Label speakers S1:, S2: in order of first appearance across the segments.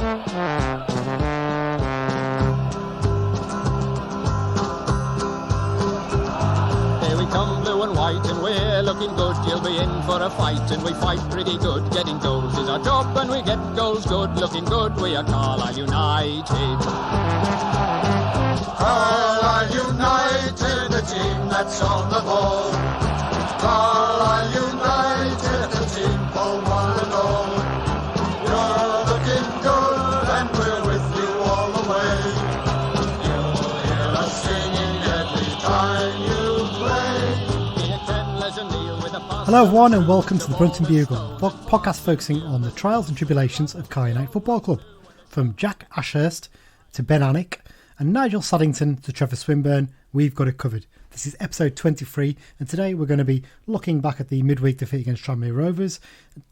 S1: And we're looking good, you'll be in for a fight, and we fight pretty good. Getting goals is our job, and we get goals good. Looking good, we are Carlisle United.
S2: Carlisle United, the team that's on the ball. Carlisle United, the team for one and all. You're looking good, and we're with you all the way. You'll hear us singing every time you play.
S3: Hello everyone and welcome to the Brunton Bugle, a podcast focusing on the trials and tribulations of Carlisle United Football Club. From Jack Ashurst to Ben Alnwick and Nigel Saddington to Trevor Swinburne, we've got it covered. This is episode 23 and today we're going to be looking back at the midweek defeat against Tranmere Rovers,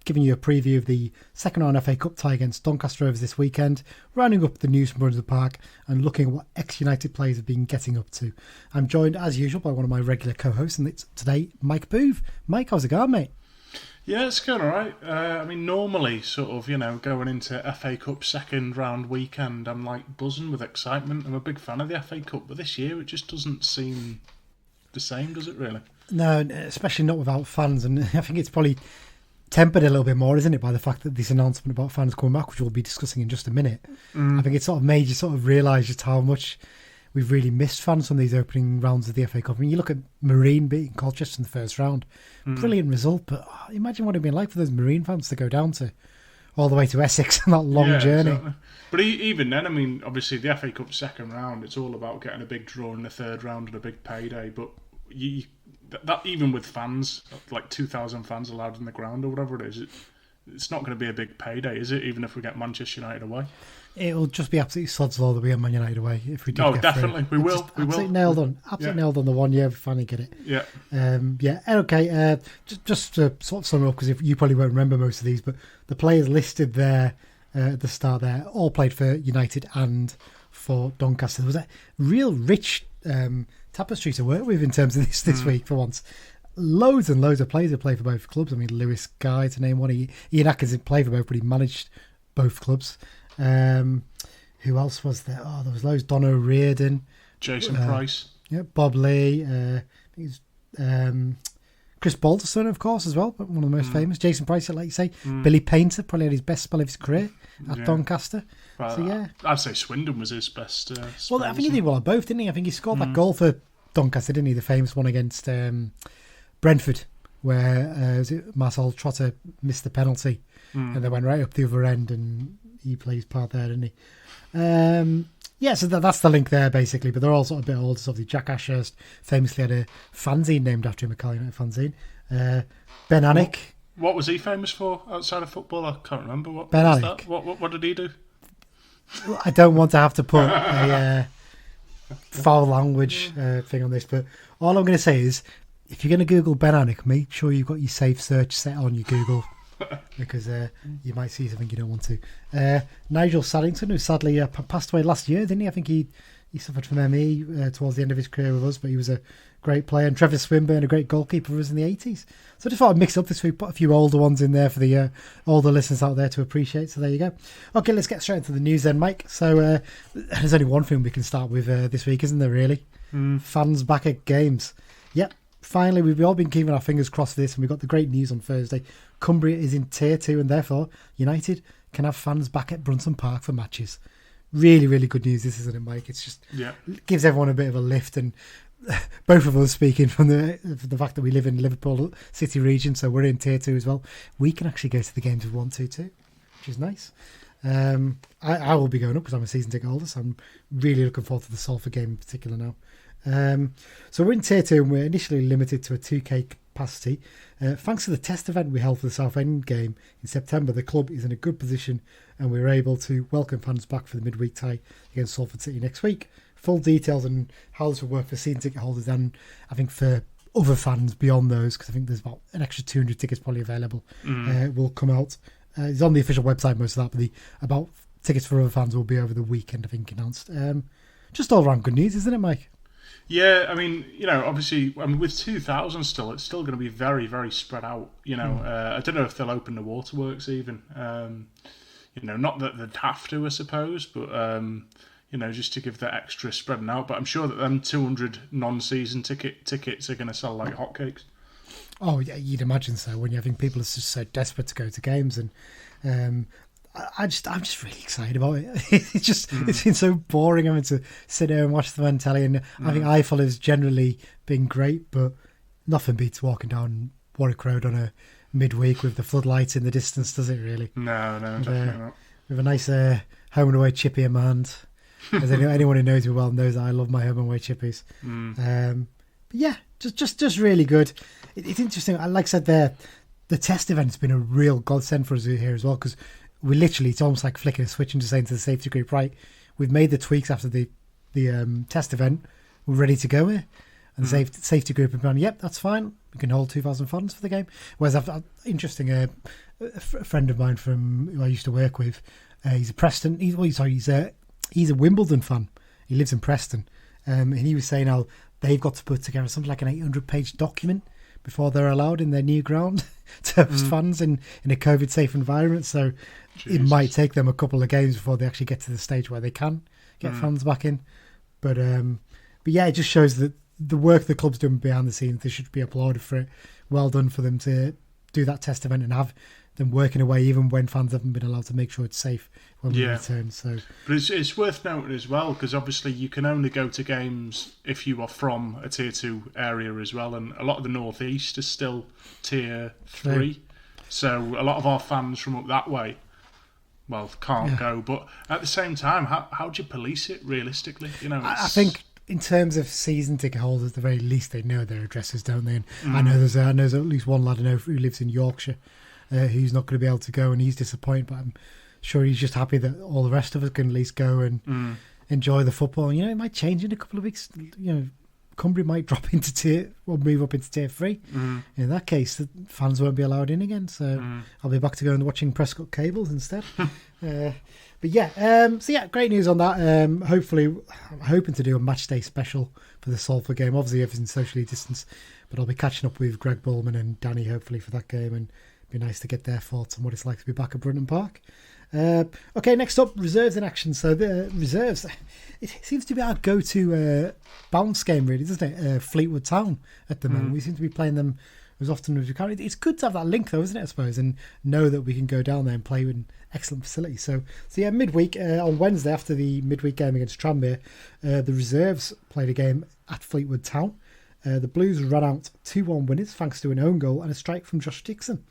S3: giving you a preview of the second round FA Cup tie against Doncaster Rovers this weekend, rounding up the news from Brunton Park and looking at what ex-United players have been getting up to. I'm joined as usual by one of my regular co-hosts and it's today Mike Boove. Mike, how's it going, mate?
S4: Yeah, it's going alright. Normally, going into FA Cup second round weekend, I'm like buzzing with excitement. I'm a big fan of the FA Cup, but this year it just doesn't seem the same, does it really? No,
S3: especially not without fans, and I think it's probably tempered a little bit more, isn't it, by the fact that this announcement about fans coming back, which we'll be discussing in just a minute. I think it sort of made you sort of realise just how much we've really missed fans from these opening rounds of the FA Cup. I mean, you look at Marine beating Colchester in the first round, brilliant result, but imagine what it'd been like for those Marine fans to go down to all the way to Essex on that long journey. Exactly.
S4: But even then, I mean, obviously the FA Cup second round, it's all about getting a big draw in the third round and a big payday. But that even with fans, like 2,000 fans allowed in the ground or whatever it is, it's not going to be a big payday, is it? Even if we get Manchester United away,
S3: it'll just be absolutely sods law that we get Man United away if we do.
S4: Oh, definitely, we will.
S3: Absolutely nailed on. Absolutely nailed on the one. Yeah, we finally get it.
S4: Yeah.
S3: Okay. Just to sort of sum up, because you probably won't remember most of these, but the players listed there at the start there all played for United and for Doncaster. There was a real rich tapestry to work with in terms of this week for once. Loads and loads of players have played for both clubs. I mean, Lewis Guy, to name one. Ian Atkins didn't play for both, but he managed both clubs. Who else was there? Oh, there was loads. Don O'Riordan,
S4: Jason Price,
S3: Bob Lee. I think it's Chris Balderson, of course, as well, but one of the most famous. Jason Price, like you say. Billy Painter probably had his best spell of his career at Doncaster.
S4: Well, so I'd say Swindon was his best.
S3: Well, I think he did well at both, didn't he? I think he scored that goal for Doncaster, didn't he? The famous one against Brentford, where Marcel Trotter missed the penalty, and they went right up the other end, and he played his part there, didn't he? So that's the link there, basically. But they're all sort of a bit older. So obviously, Jack Ashurst famously had a fanzine named after him, a Carlisle United fanzine. Ben Alnwick.
S4: What was he famous for outside of football? I can't remember. What
S3: Ben
S4: was
S3: Alnwick.
S4: That? What did he do?
S3: I don't want to have to put a foul language thing on this, but all I'm going to say is, if you're going to Google Ben Alnwick, make sure you've got your safe search set on your Google, because you might see something you don't want to. Nigel Saddington, who sadly passed away last year, didn't he? I think he suffered from ME towards the end of his career with us, but he was a great player. And Trevor Swinburne, a great goalkeeper for us in the 80s. So I just thought I'd mix up this week, put a few older ones in there for the older listeners out there to appreciate. So there you go. Okay, let's get straight into the news then, Mike. So there's only one thing we can start with this week, isn't there, really? Fans back at games. Yep. Finally, we've all been keeping our fingers crossed for this, and we got the great news on Thursday. Cumbria is in Tier 2, and therefore United can have fans back at Brunton Park for matches. Really, really good news, this, isn't it, Mike? It's just gives everyone a bit of a lift, and both of us speaking from the fact that we live in Liverpool City region, so we're in Tier 2 as well. We can actually go to the games with 1-2-2, which is nice. I will be going up because I'm a season ticket holder, so I'm really looking forward to the Salford game in particular now. So we're in Tier 2 and we're initially limited to a 2k capacity. Thanks to the test event we held for the Southend game in September, the club is in a good position and we're able to welcome fans back for the midweek tie against Salford City next week. Full details on how this will work for season ticket holders and I think for other fans beyond those, because I think there's about an extra 200 tickets probably available, will come out. It's on the official website, most of that, but about tickets for other fans will be over the weekend, I think, announced. Just all around good news, isn't it, Mike?
S4: Yeah, I mean, obviously, with 2,000 still, it's still going to be very, very spread out. I don't know if they'll open the waterworks even. not that they'd have to, I suppose, but just to give that extra spreading out. But I'm sure that them 200 non-season tickets are going to sell like hotcakes.
S3: Oh yeah, you'd imagine so when you think people are just so desperate to go to games, and I'm just really excited about it. It's been so boring having to sit there and watch the man telly, and I think Eiffel has generally been great, but nothing beats walking down Warwick Road on a midweek with the floodlights in the distance, does it really?
S4: No, definitely not.
S3: With a nice home and away chippy in my hand. As anyone who knows me well knows that I love my home and away chippies. But yeah, just really good. It's interesting. Like I said there, the test event's been a real godsend for us here as well, because we literally, it's almost like flicking a switch and just saying to the safety group, right, we've made the tweaks after the test event, we're ready to go here. And the safety group have gone, yep, that's fine, we can hold 2,000 fans for the game. Whereas interesting, a friend of mine who I used to work with, he's a Preston, he's a Wimbledon fan, he lives in Preston, and he was saying how they've got to put together something like an 800-page document before they're allowed in their new ground to host fans in a COVID-safe environment. So it might take them a couple of games before they actually get to the stage where they can get fans back in. But yeah, it just shows that the work the club's doing behind the scenes, they should be applauded for it. Well done for them to do that test event and have them working away even when fans haven't been allowed, to make sure it's safe when we return. So,
S4: but it's worth noting as well, because obviously you can only go to games if you are from a Tier 2 area as well, and a lot of the North East is still Tier 3. So a lot of our fans from up that way, well, can't go. But at the same time, how do you police it realistically?
S3: I think in terms of season ticket holders, at the very least, they know their addresses, don't they? And I know there's at least one lad I know who lives in Yorkshire who's not going to be able to go, and he's disappointed, but I'm sure he's just happy that all the rest of us can at least go and enjoy the football. And, it might change in a couple of weeks. Cumbria might drop into move up into Tier 3. In that case, the fans won't be allowed in again, so I'll be back to going and watching Prescott cables instead. But yeah, great news on that. Hopefully, I'm hoping to do a match day special for the Salford game. Obviously, everything's socially distanced, but I'll be catching up with Greg Bullman and Danny hopefully for that game, and it'd be nice to get their thoughts on what it's like to be back at Brunton Park. Okay, next up, reserves in action. So the reserves, it seems to be our go-to bounce game, really, doesn't it? Fleetwood Town at the moment. We seem to be playing them as often as we can. It's good to have that link, though, isn't it, I suppose, and know that we can go down there and play with an excellent facility. So yeah, midweek, on Wednesday after the midweek game against Tranmere, the reserves played a game at Fleetwood Town. The Blues ran out 2-1 winners thanks to an own goal and a strike from Josh Dixon.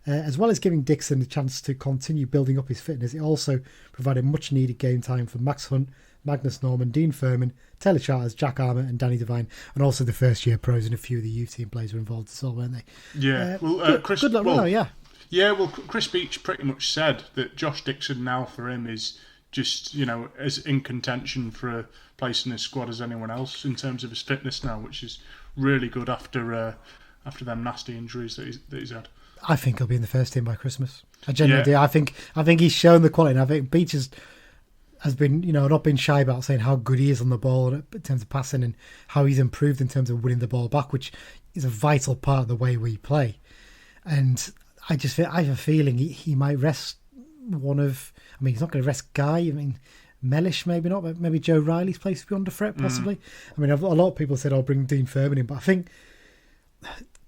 S3: As well as giving Dixon a chance to continue building up his fitness, it also provided much needed game time for Max Hunt, Magnus Norman, Dean Furman, Taylor Charters, Jack Armour and Danny Devine, and also the first year pros, and a few of the youth team players were involved as well, weren't they?
S4: Yeah, Chris,
S3: good luck,
S4: Chris Beech pretty much said that Josh Dixon now for him is just, as in contention for a place in his squad as anyone else in terms of his fitness now, which is really good after them nasty injuries that he's had.
S3: I think he'll be in the first team by Christmas. I genuinely do. I think he's shown the quality, and I think Beech has been, not been shy about saying how good he is on the ball in terms of passing and how he's improved in terms of winning the ball back, which is a vital part of the way we play. And I have a feeling he might rest he's not going to rest Guy. Mellish maybe not, but maybe Joe Riley's place to be under threat possibly. A lot of people said I'll bring Dean Furman in, but I think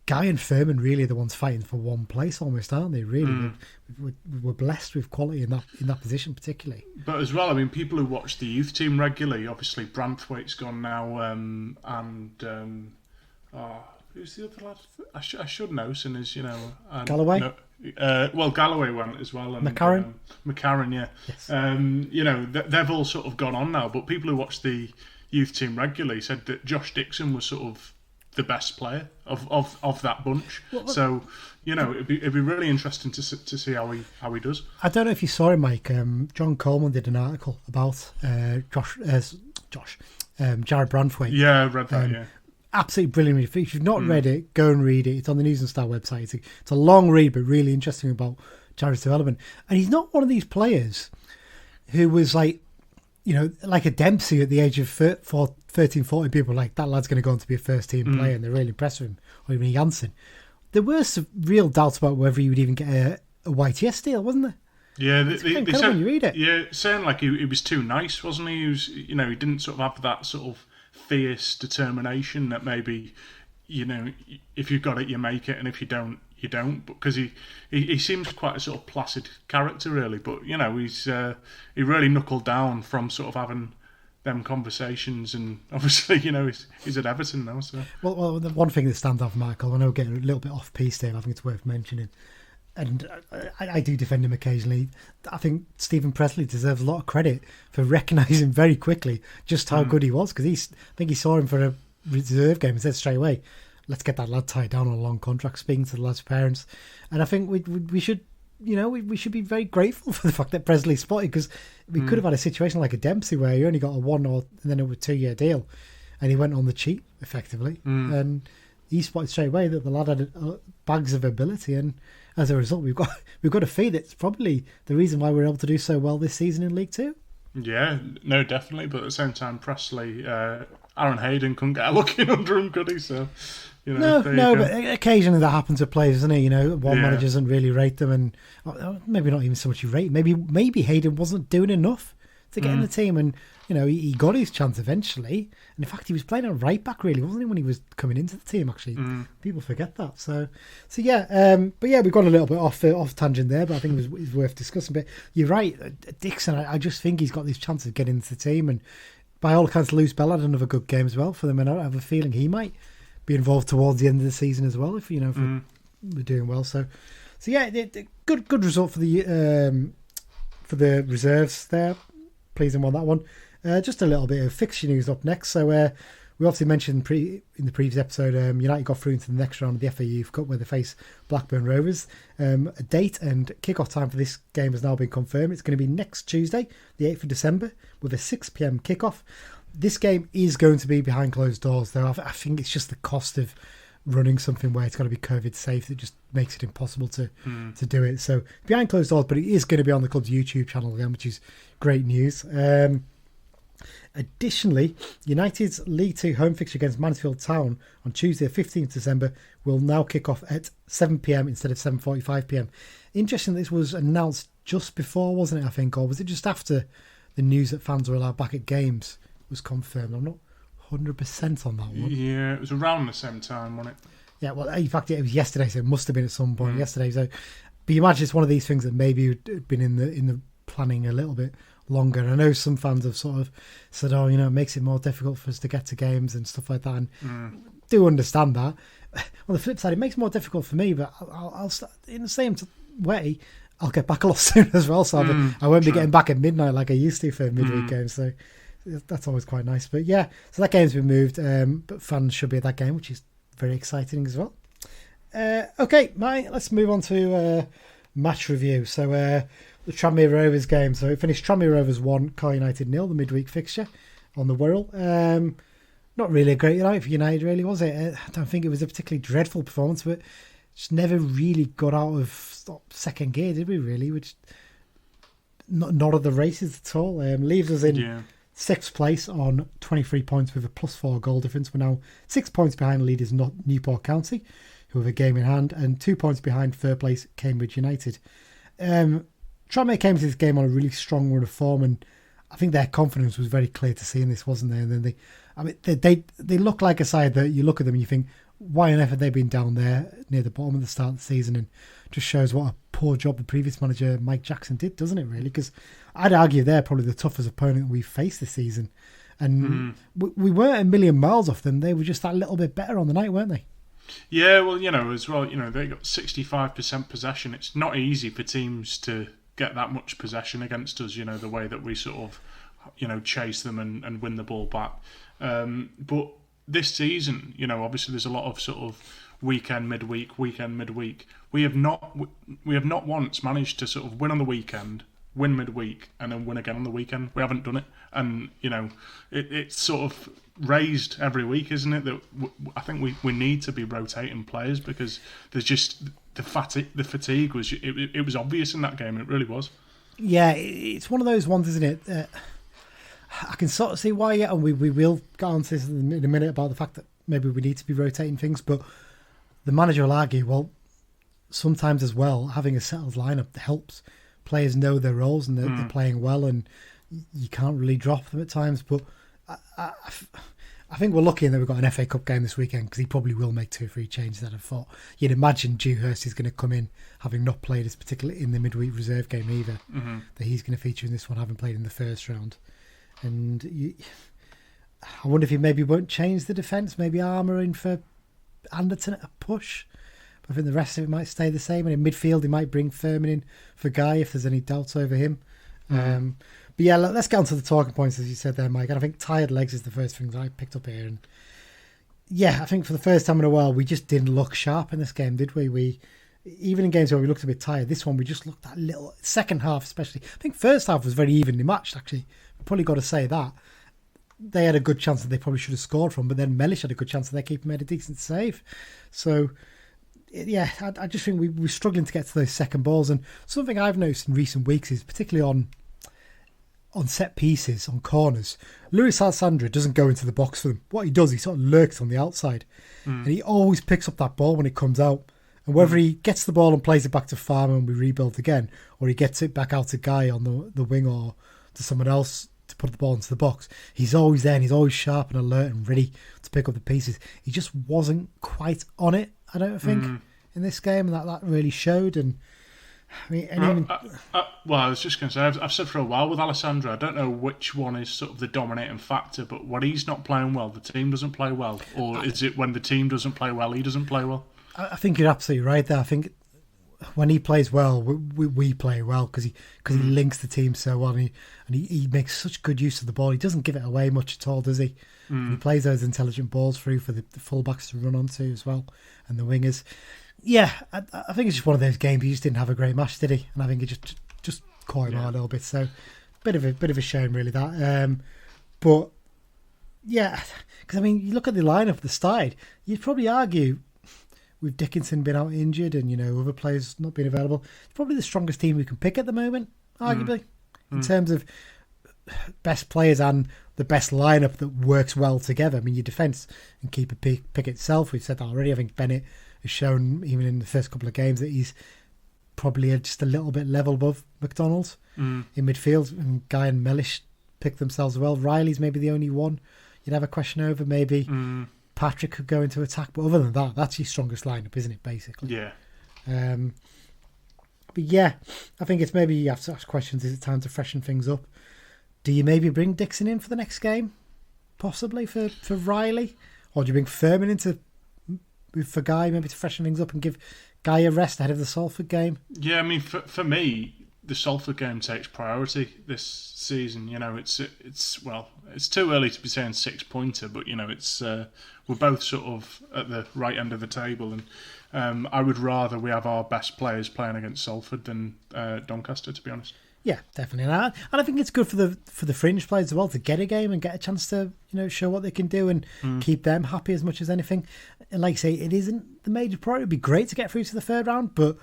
S3: Guy and Furman really are the ones fighting for one place almost, aren't they? Really, we're blessed with quality in that position particularly.
S4: But as well, people who watch the youth team regularly, obviously Branthwaite's gone now, who's the other lad? I should know, soon as
S3: Galloway.
S4: No, Galloway went as well, and McCarran, yeah. Yes. They've all sort of gone on now. But people who watch the youth team regularly said that Josh Dixon was sort of the best player of that bunch. So it'd be really interesting to see how he does. I don't
S3: know if you saw it, Mike. John Coleman did an article about Jared Branthwaite.
S4: Yeah, I read that. Yeah,
S3: absolutely brilliant. If you've not read it, go and read it. It's on the News and Star website. It's a long read, but really interesting about Jared's development. And he's not one of these players who was like a Dempsey at the age of 13, 14, people like, that lad's going to go on to be a first-team player, and they're really impressed with him, or even Janssen. There were some real doubts about whether he would even get a YTS deal, wasn't there?
S4: Yeah,
S3: It's incredible when you read it.
S4: Yeah, saying like he was too nice, wasn't he? He was, he didn't sort of have that sort of fierce determination that maybe, if you've got it, you make it, and if you don't, you don't. Because he seems quite a sort of placid character, really. But he really knuckled down from sort of having them conversations, and obviously, he's at Everton now. So
S3: well, the one thing that stands out for Michael, I know we're getting a little bit off piece there, I think it's worth mentioning. And I do defend him occasionally. I think Stephen Presley deserves a lot of credit for recognising very quickly just how good he was, because I think he saw him for a reserve game and said straight away, let's get that lad tied down on a long contract, speaking to the lad's parents. And I think we should, we should be very grateful for the fact that Presley spotted, because we could have had a situation like a Dempsey where he only got a 1 or and then a 2-year deal, and he went on the cheap effectively. And he spotted straight away that the lad had bags of ability, and as a result, we've got a fee that's probably the reason why we're able to do so well this season in League Two.
S4: Yeah, no, definitely. But at the same time, Presley, Aaron Hayden couldn't get a look in under him, could he? So,
S3: no, but occasionally that happens with players, doesn't it? One manager doesn't really rate them, and maybe not even so much you rate. Maybe Hayden wasn't doing enough to get in the team, and he got his chance eventually. And in fact, he was playing at right back, really, wasn't he, when he was coming into the team? Actually, people forget that. So yeah. But yeah, we got a little bit off tangent there, but I think it was worth discussing. But you're right, Dixon. I just think he's got this chance of getting into the team, and by all accounts, Luce Bell had another good game as well for them, and I have a feeling he might be involved towards the end of the season as well if we're doing well. So yeah, good result for the reserves there. Pleasing one, that one. Just a little bit of fixture news up next. So we obviously mentioned in the previous episode, United got through into the next round of the FA Youth Cup where they face Blackburn Rovers. A date and kick-off time for this game has now been confirmed. It's going to be next Tuesday, the 8th of December, with a 6 p.m. kick-off. This game is going to be behind closed doors, though. I think it's just the cost of running something where it's got to be COVID safe that just makes it impossible to do it. So behind closed doors, but it is going to be on the club's YouTube channel again, which is great news. Additionally, United's League 2 home fixture against Mansfield Town on Tuesday, 15th December, will now kick off at 7 p.m. instead of 7:45 p.m. Interesting, this was announced just before, wasn't it, I think, or was it just after the news that fans were allowed back at games was confirmed? I'm not 100% on that one.
S4: Yeah, it was around the same time, wasn't it?
S3: Yeah, well, in fact, it was yesterday, so it must have been at some point yesterday. So, but you imagine it's one of these things that maybe had been in the planning a little bit longer. And I know some fans have sort of said, it makes it more difficult for us to get to games and stuff like that. And do understand that. On the flip side, it makes it more difficult for me, but I'll in the same way, I'll get back a lot sooner as well. So I won't be getting back at midnight like I used to for midweek games. So that's always quite nice. But yeah, so that game's been moved, but fans should be at that game, which is very exciting as well. Okay, let's move on to match review. So the Tranmere Rovers game. So it finished Tranmere Rovers 1, Carl United 0, the midweek fixture on the Wirral. Not really a great night for United, really, was it? I don't think it was a particularly dreadful performance, but just never really got out of second gear, did we, really? Which not of the races at all. Leaves us in sixth place on 23 points with a +4 goal difference. We're now 6 points behind leaders Newport County, who have a game in hand, and 2 points behind third place Cambridge United. Tranmere came to this game on a really strong run of form, and I think their confidence was very clear to see in this, wasn't there? And then they look like a side that you look at them and you think, why on earth have they been down there near the bottom at the start of the season? And just shows what a poor job the previous manager Mike Jackson did, doesn't it, really? Because I'd argue they're probably the toughest opponent we've faced this season. And we weren't a million miles off them. They were just that little bit better on the night, weren't they?
S4: Yeah, well, as well, they got 65% possession. It's not easy for teams to get that much possession against us, the way that we sort of, chase them and win the ball back. But this season, obviously there's a lot of sort of weekend, midweek. We have not once managed to sort of win on the weekend, win midweek, and then win again on the weekend. We haven't done it. And, it's sort of raised every week, isn't it? That I think we need to be rotating players because there's just the fatigue was it was obvious in that game. It really was. Yeah,
S3: it's one of those ones, isn't it? I can sort of see why, and we will get on to this in a minute about the fact that maybe we need to be rotating things, but the manager will argue, well, sometimes as well, having a settled lineup helps players know their roles and they're playing well, and you can't really drop them at times. But I think we're lucky in that we've got an FA Cup game this weekend, because he probably will make 2 or 3 changes that I thought. You'd imagine Dewhurst is going to come in, having not played as particularly in the midweek reserve game either, that he's going to feature in this one, having played in the first round. And I wonder if he maybe won't change the defence, maybe Armour in for Anderton at a push. But I think the rest of it might stay the same. And in midfield, he might bring Furman in for Guy if there's any doubts over him. But yeah, let's get on to the talking points, as you said there, Mike. And I think tired legs is the first thing that I picked up here. And yeah, I think for the first time in a while, we just didn't look sharp in this game, did we? We even in games where we looked a bit tired, this one we just looked that little, second half especially. I think first half was very evenly matched, actually. We've probably got to say that. They had a good chance that they probably should have scored from, but then Mellish had a good chance that their keeper made a decent save. So yeah, I just think we're struggling to get to those second balls. And something I've noticed in recent weeks is, particularly on set pieces, on corners, Luis Alessandro doesn't go into the box for them. What he does, he sort of lurks on the outside. And he always picks up that ball when it comes out. And whether he gets the ball and plays it back to Farmer and we rebuild again, or he gets it back out to Guy on the wing or to someone else to put the ball into the box, he's always there and he's always sharp and alert and ready to pick up the pieces. He just wasn't quite on it, I don't think, in this game, and that really showed. And I mean,
S4: well, I was just going to say, I've said for a while with Alessandro, I don't know which one is sort of the dominating factor, but when he's not playing well, the team doesn't play well, or is it when the team doesn't play well, he doesn't play well?
S3: I think you're absolutely right there. I think when he plays well, we play well, because he links the team so well, and he makes such good use of the ball. He doesn't give it away much at all, does he? He plays those intelligent balls through for the fullbacks to run onto as well, and the wingers. Yeah, I think it's just one of those games. He just didn't have a great match, did he? And I think it just caught him out a little bit. So, bit of a shame, really, that. But yeah, because I mean, you look at the lineup at the start, you'd probably argue, with Dickinson being out injured and other players not being available, it's probably the strongest team we can pick at the moment, arguably, in terms of best players and the best lineup that works well together. I mean, your defence and keeper pick itself. We've said that already. I think Bennett has shown, even in the first couple of games, that he's probably just a little bit level above McDonald's in midfield. And Guy and Mellish pick themselves well. Riley's maybe the only one you'd have a question over. Maybe Patrick could go into attack, but other than that, that's your strongest lineup, isn't it? Basically,
S4: yeah.
S3: But yeah, I think it's maybe you have to ask questions. Is it time to freshen things up? Do you maybe bring Dixon in for the next game, possibly for Riley, or do you bring Furman in for Guy, maybe to freshen things up and give Guy a rest ahead of the Salford game?
S4: Yeah, I mean, for me, the Salford game takes priority this season. It's too early to be saying 6-pointer, but it's we're both sort of at the right end of the table, and I would rather we have our best players playing against Salford than Doncaster, to be honest.
S3: Yeah, definitely, and I think it's good for the fringe players as well to get a game and get a chance to show what they can do and keep them happy as much as anything. And like I say, it isn't the major priority. It'd be great to get through to the third round, but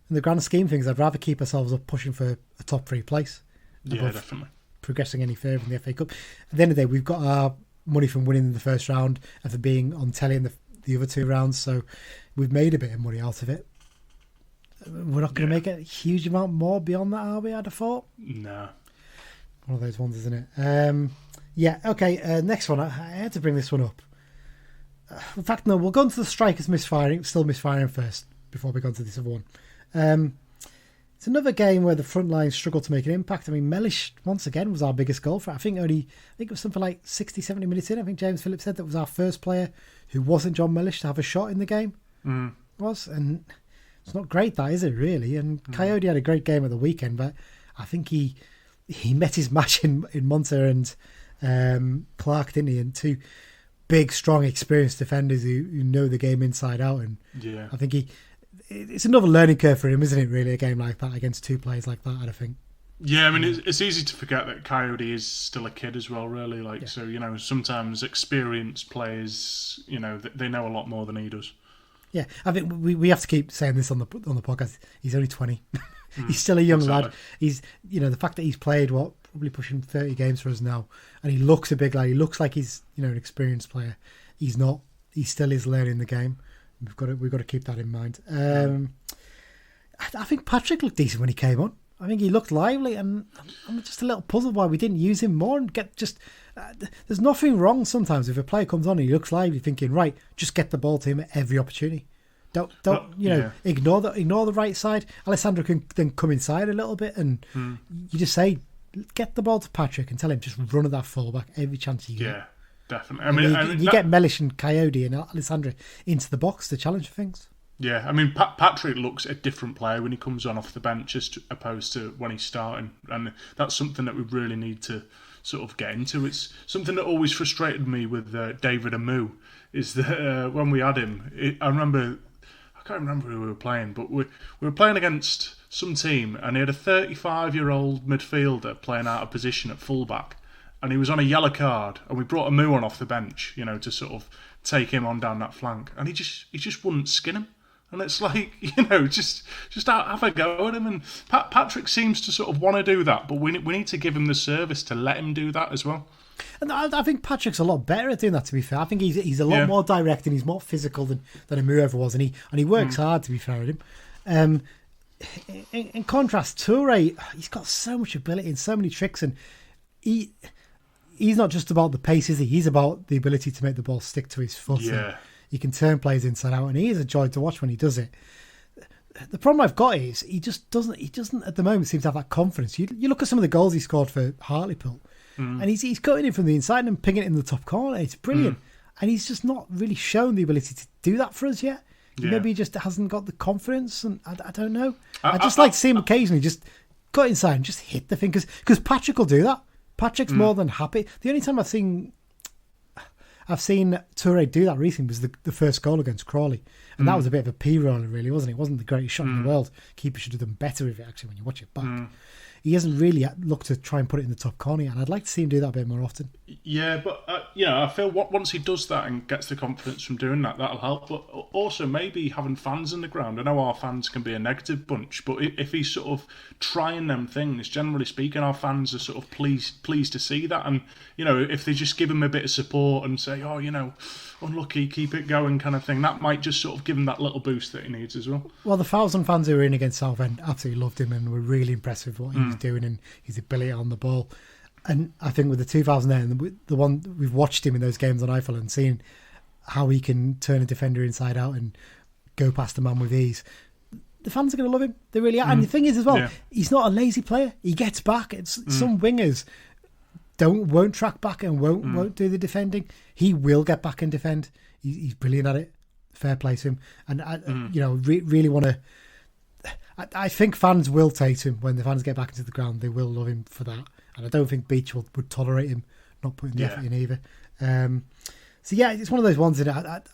S3: in the grand scheme of things, I'd rather keep ourselves up pushing for a top 3 place.
S4: Yeah, definitely.
S3: Progressing any further in the FA Cup. At the end of the day, we've got our money from winning the first round and for being on telly in the other 2 rounds, so we've made a bit of money out of it. We're not going to make a huge amount more beyond that, are we, I'd have thought?
S4: No.
S3: One of those ones, isn't it? Yeah, okay, next one. I had to bring this one up. In fact, no, we'll go into the strikers still misfiring first, before we go into this other one. It's another game where the front line struggled to make an impact. I mean, Mellish, once again, was our biggest goal for it. I think it was something like 60, 70 minutes in. I think James Phillips said that was our first player who wasn't John Mellish to have a shot in the game. And it's not great, that, is it, really? And Coyote had a great game at the weekend, but I think he met his match in Munter and Clark, didn't he? And 2 big, strong, experienced defenders who know the game inside out. And
S4: yeah,
S3: I think it's another learning curve for him, isn't it, really, a game like that against 2 players like that, I think.
S4: Yeah, I mean, it's easy to forget that Coyote is still a kid as well, really. So, sometimes experienced players, they know a lot more than he does.
S3: Yeah, I think we have to keep saying this on the podcast. He's only 20. He's still a young lad. He's the fact that he's played probably pushing 30 games for us now, and he looks a big lad. He looks like he's an experienced player. He's not. He still is learning the game. We've got to keep that in mind. I think Patrick looked decent when he came on. I think he looked lively, and I'm just a little puzzled why we didn't use him more and get just. There's nothing wrong sometimes if a player comes on and he looks lively, thinking right, just get the ball to him at every opportunity. Don't ignore the right side. Alessandro can then come inside a little bit, and you just say, get the ball to Patrick and tell him just run at that fullback every chance you get.
S4: Yeah, definitely.
S3: You get Mellish and Coyote and Alessandro into the box to challenge things.
S4: Yeah, I mean, Patrick looks a different player when he comes on off the bench as opposed to when he's starting, and that's something that we really need to sort of get into. It's something that always frustrated me with David Amu, is that when we had him, I can't remember who we were playing, but we were playing against some team, and he had a 35-year-old midfielder playing out of position at fullback, and he was on a yellow card, and we brought Amu on off the bench, to sort of take him on down that flank, and he just wouldn't skin him. And it's like, just have a go at him. And Patrick seems to sort of want to do that, but we need to give him the service to let him do that as well.
S3: And I think Patrick's a lot better at doing that, to be fair. I think he's a lot more direct and he's more physical than Amu ever was. And he works hard, to be fair with him. In contrast, Toure, he's got so much ability and so many tricks. And he's not just about the pace, is he? He's about the ability to make the ball stick to his foot.
S4: Yeah.
S3: He can turn players inside out, and he is a joy to watch when he does it. The problem I've got is he doesn't at the moment seem to have that confidence. You look at some of the goals he scored for Hartlepool, and he's cutting it from the inside and pinging it in the top corner. It's brilliant, and he's just not really shown the ability to do that for us yet. Yeah. Maybe he just hasn't got the confidence, and I don't know. I just like to see him occasionally just cut inside and just hit the thing, because Patrick will do that. Patrick's more than happy. The only time I've seen Toure do that recently was the first goal against Crawley. And that was a bit of a P-roller, really, wasn't it? It wasn't the greatest shot in the world. Keeper should have done better with it, actually, when you watch it back. He hasn't really looked to try and put it in the top corner yet, and I'd like to see him do that a bit more often.
S4: Yeah, but I feel once he does that and gets the confidence from doing that, that'll help. But also maybe having fans in the ground. I know our fans can be a negative bunch, but if he's sort of trying them things, generally speaking, our fans are sort of pleased to see that. And if they just give him a bit of support and say, unlucky, keep it going, kind of thing, that might just sort of give him that little boost that he needs as well.
S3: Well, the 1,000 fans who were in against Southend absolutely loved him and were really impressed with what he was doing and his ability on the ball. And I think with the 2,000 there, and the one we've watched him in those games on iPhone and seen how he can turn a defender inside out and go past a man with ease, the fans are going to love him. They really are. And the thing is as well, he's not a lazy player. He gets back. Some wingers won't track back and won't do the defending. He will get back and defend. He's brilliant at it. Fair play to him. And I really want to. I think fans will take him when the fans get back into the ground. They will love him for that, and I don't think Beech would tolerate him not putting the effort in either. It's one of those ones that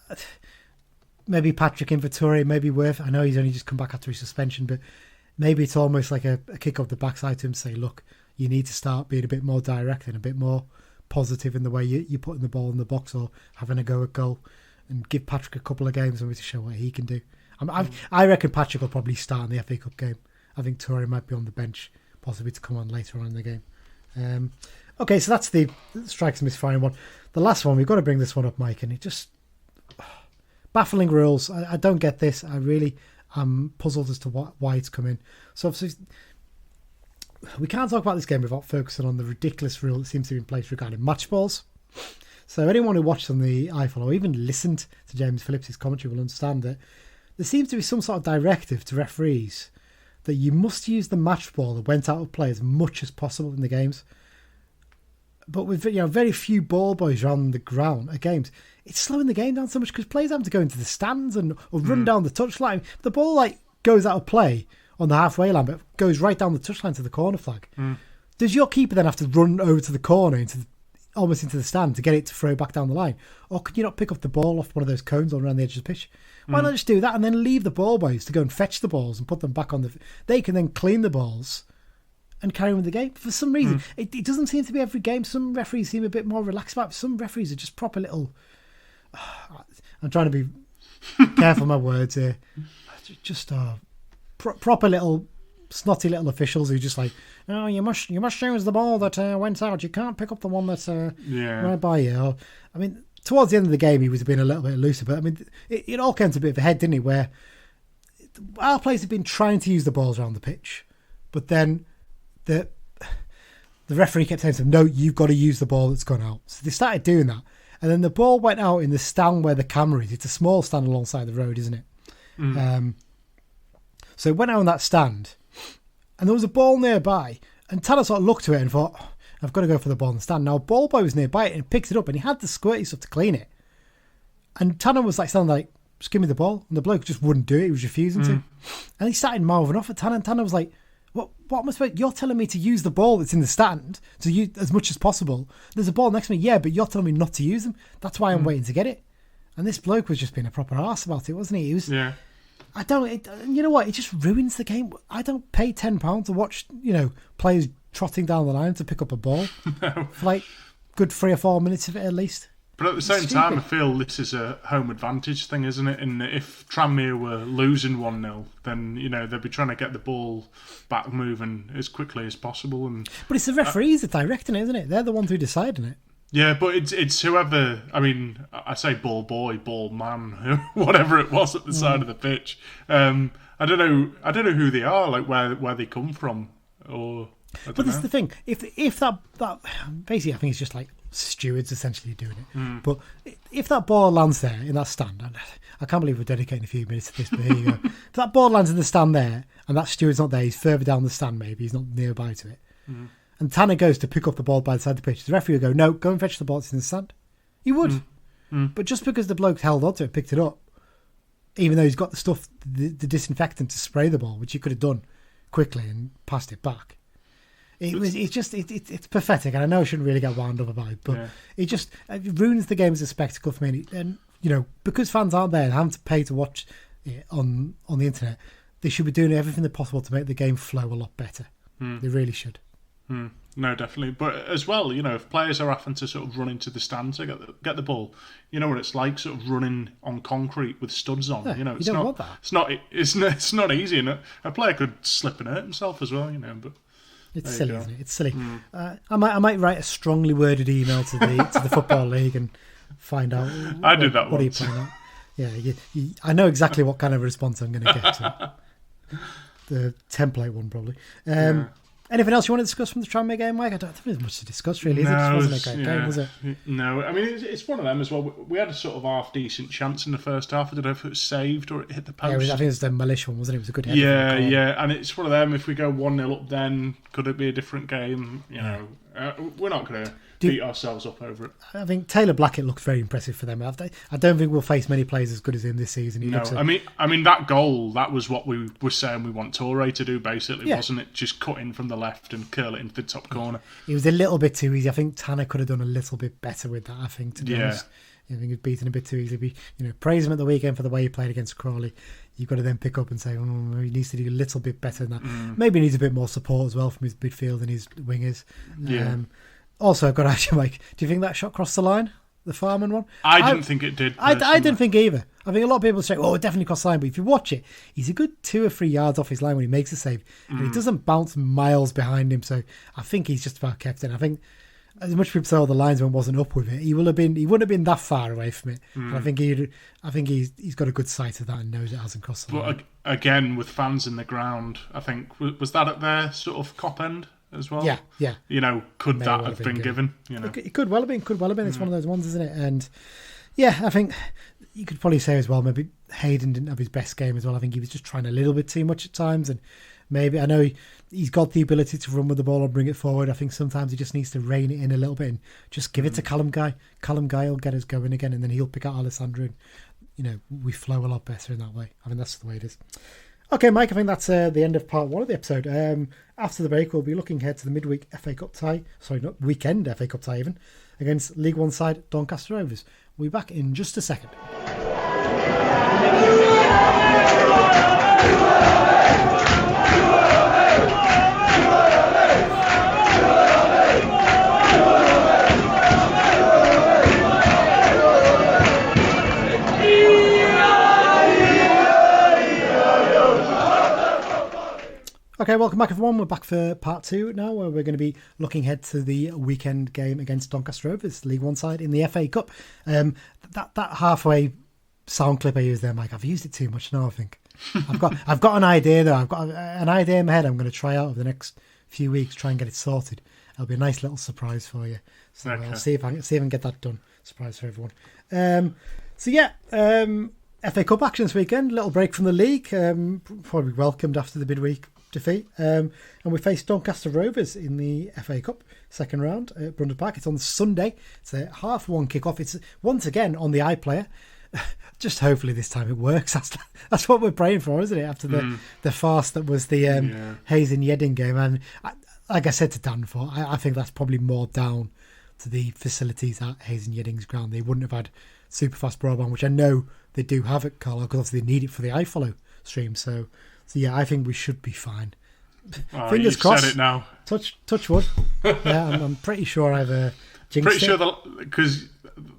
S3: maybe Patrick in for Toure, maybe worth. I know he's only just come back after his suspension, but maybe it's almost like a kick off the backside to him to say, look, you need to start being a bit more direct and a bit more positive in the way you're putting the ball in the box or having a go at goal, and give Patrick a couple of games and to show what he can do. I reckon Patrick will probably start in the FA Cup game. I think Toure might be on the bench, possibly to come on later on in the game. Okay, so that's the strikes and misfiring one. The last one, we've got to bring this one up, Mike, and it just... baffling rules. I don't get this. I really am puzzled as to why it's come in. So obviously, we can't talk about this game without focusing on the ridiculous rule that seems to be in place regarding match balls. So anyone who watched on the iPhone or even listened to James Phillips' commentary will understand that there seems to be some sort of directive to referees that you must use the match ball that went out of play as much as possible in the games. But with very few ball boys around the ground at games, it's slowing the game down so much because players have to go into the stands or run down the touchline. The ball goes out of play on the halfway line, but goes right down the touchline to the corner flag. Does your keeper then have to run over to the corner almost into the stand to get it to throw back down the line? Or could you not pick up the ball off one of those cones on around the edge of the pitch? Why not just do that and then leave the ball boys to go and fetch the balls and put them back on they can then clean the balls and carry on with the game. For some reason, it doesn't seem to be every game. Some referees seem a bit more relaxed about it. Some referees are just proper little... I'm trying to be careful with my words here. Just proper little snotty little officials who just like, oh, you must use the ball that went out. You can't pick up the one that's right by you. Towards the end of the game, he was being a little bit looser, but it all came to a bit of a head, didn't it? Where our players have been trying to use the balls around the pitch, but then the referee kept saying to them, no, you've got to use the ball that's gone out. So they started doing that. And then the ball went out in the stand where the camera is. It's a small stand alongside the road, isn't it? So it went out on that stand, and there was a ball nearby. And Tanner sort of looked to it and thought, I've got to go for the ball in the stand. Now, a ball boy was nearby it and picked it up, and he had the squirty stuff to clean it. And Tanner was like, standing like, just give me the ball. And the bloke just wouldn't do it. He was refusing to. And he started mouthing off at Tanner. And Tanner was like, what am I supposed to? You're telling me to use the ball that's in the stand to use as much as possible. There's a ball next to me, yeah, but you're telling me not to use them. That's why I'm waiting to get it. And this bloke was just being a proper arse about it, wasn't he? He was. Yeah. You know what? It just ruins the game. I don't pay £10 to watch, players trotting down the line to pick up a ball for like good 3 or 4 minutes of it at least.
S4: But at the same time, I feel this is a home advantage thing, isn't it? And if Tranmere were losing 1-0, then, they'd be trying to get the ball back moving as quickly as possible.
S3: But it's the referees that directing it, isn't it? They're the ones who deciding it.
S4: Yeah, but it's whoever. I mean, I say ball boy, ball man, whatever it was at the side of the pitch. I don't know who they are, like where they come from, or. But
S3: this is the thing. If that basically, I think it's just like stewards essentially doing it. But if that ball lands there in that stand, and I can't believe we're dedicating a few minutes to this, but here you go. If that ball lands in the stand there, and that steward's not there, he's further down the stand. Maybe he's not nearby to it. And Tanner goes to pick up the ball by the side of the pitch. The referee would go, no, go and fetch the ball that's in the stand. He would. But just because the bloke held on to it, picked it up, even though he's got the stuff, the disinfectant to spray the ball, which he could have done quickly and passed it back. It's pathetic, and I know I shouldn't really get wound up about it, but it ruins the game as a spectacle for me. And, because fans aren't there and having to pay to watch it on the internet, they should be doing everything they're possible to make the game flow a lot better. They really should.
S4: No, definitely. But as well, if players are having to sort of run into the stand to get the ball, you know what it's like, sort of running on concrete with studs on.
S3: Yeah,
S4: it's
S3: you don't
S4: not
S3: want that.
S4: It's not easy, and a player could slip and hurt himself as well. But
S3: it's silly, isn't it? It's silly. I might write a strongly worded email to the Football League and find out.
S4: I did that
S3: what
S4: once.
S3: Are you playing at? Yeah, I know exactly what kind of response I'm going to get to. The template one, probably. Anything else you want to discuss from the Tranmere game, Mike? I don't think there's much to discuss, really. It wasn't a great game, was it?
S4: No, I mean, it's one of them as well. We had a sort of half-decent chance in the first half. I don't know if it was saved or it hit the post.
S3: Yeah, I think it was the militia one, wasn't it? It was a good header.
S4: Yeah. And it's one of them. If we go 1-0 up then, could it be a different game? We're not going to beat ourselves up over it.
S3: I think Taylor Blackett looked very impressive for them. I don't think we'll face many players as good as him this season.
S4: I mean that goal, that was what we were saying we want Toure to do, basically, wasn't it? Just cut in from the left and curl it into the top corner.
S3: It was a little bit too easy. I think Tanner could have done a little bit better with that, I think, to be honest. I think he was beaten a bit too easily. Praise him at the weekend for the way he played against Crawley. You've got to then pick up and say, he needs to do a little bit better than that. Maybe he needs a bit more support as well from his midfield and his wingers. Also, I've got to ask you, Mike, do you think that shot crossed the line? The Farman one?
S4: I didn't think it did.
S3: I didn't think either. I think a lot of people say, it definitely crossed the line. But if you watch it, he's a good 2 or 3 yards off his line when he makes a save. And he doesn't bounce miles behind him. So I think he's just about kept in. I think as much people say the linesman wasn't up with it, he wouldn't have been that far away from it. And I think he's got a good sight of that and knows it hasn't crossed the line.
S4: But again, with fans in the ground, I think, was that at their sort of cop end as well?
S3: Yeah.
S4: Could that have been given?
S3: It could well have been. It's one of those ones, isn't it? And I think you could probably say as well, maybe Hayden didn't have his best game as well. I think he was just trying a little bit too much at times, and maybe, I know he's got the ability to run with the ball and bring it forward. I think sometimes he just needs to rein it in a little bit and just give it to Callum Guy. Callum Guy will get us going again, and then he'll pick out Alessandro, and we flow a lot better in that way. I mean, that's the way it is. Okay, Mike, I think that's the end of part 1 of the episode. After the break, we'll be looking ahead to the midweek FA Cup tie. Sorry, not weekend FA Cup tie even, against League One side Doncaster Rovers. We'll be back in just a second. Okay, welcome back everyone. We're back for part 2 now, where we're going to be looking ahead to the weekend game against Doncaster Rovers, League One side in the FA Cup. That halfway sound clip I used there, Mike, I've used it too much now, I think. I've got an idea though. I've got an idea in my head. I'm going to try out over the next few weeks. Try and get it sorted. It'll be a nice little surprise for you. So
S4: Okay.
S3: I'll see if I can get that done. Surprise for everyone. FA Cup action this weekend. Little break from the league. Probably welcomed after the midweek defeat. And we face Doncaster Rovers in the FA Cup second round at Brunton Park. It's on Sunday. It's a 1:30 kickoff. It's once again on the iPlayer. Just hopefully this time it works. That's what we're praying for, isn't it? After the farce that was the Hayes and Yedding game. And like I said to Dan before, I think that's probably more down to the facilities at Hayes and Yedding's ground. They wouldn't have had super fast broadband, which I know they do have at Carlisle, because obviously they need it for the iFollow stream. So yeah, I think we should be fine. Fingers crossed.
S4: Said it now.
S3: Touch wood. Yeah, I'm pretty sure I've jinxed
S4: Pretty
S3: it.
S4: sure because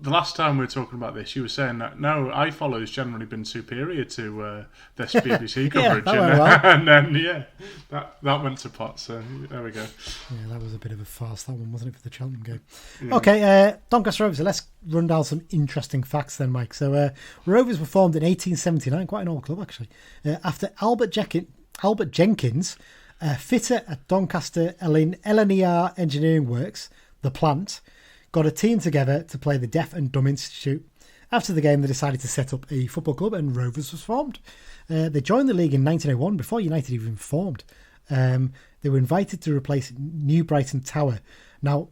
S4: the last time we were talking about this, you were saying that no, iFollow has generally been superior to this BBC coverage,
S3: that went well.
S4: and then that went to pot. So there we go.
S3: Yeah, that was a bit of a farce, that one, wasn't it, for the Cheltenham game? Yeah. Okay, Doncaster Rovers. So let's run down some interesting facts then, Mike. So Rovers were formed in 1879, quite an old club actually, after Albert Jenkins, fitter at Doncaster LNER Engineering Works, the plant, got a team together to play the Deaf and Dumb Institute. After the game, they decided to set up a football club, and Rovers was formed. They joined the league in 1901, before United even formed. They were invited to replace New Brighton Tower. Now,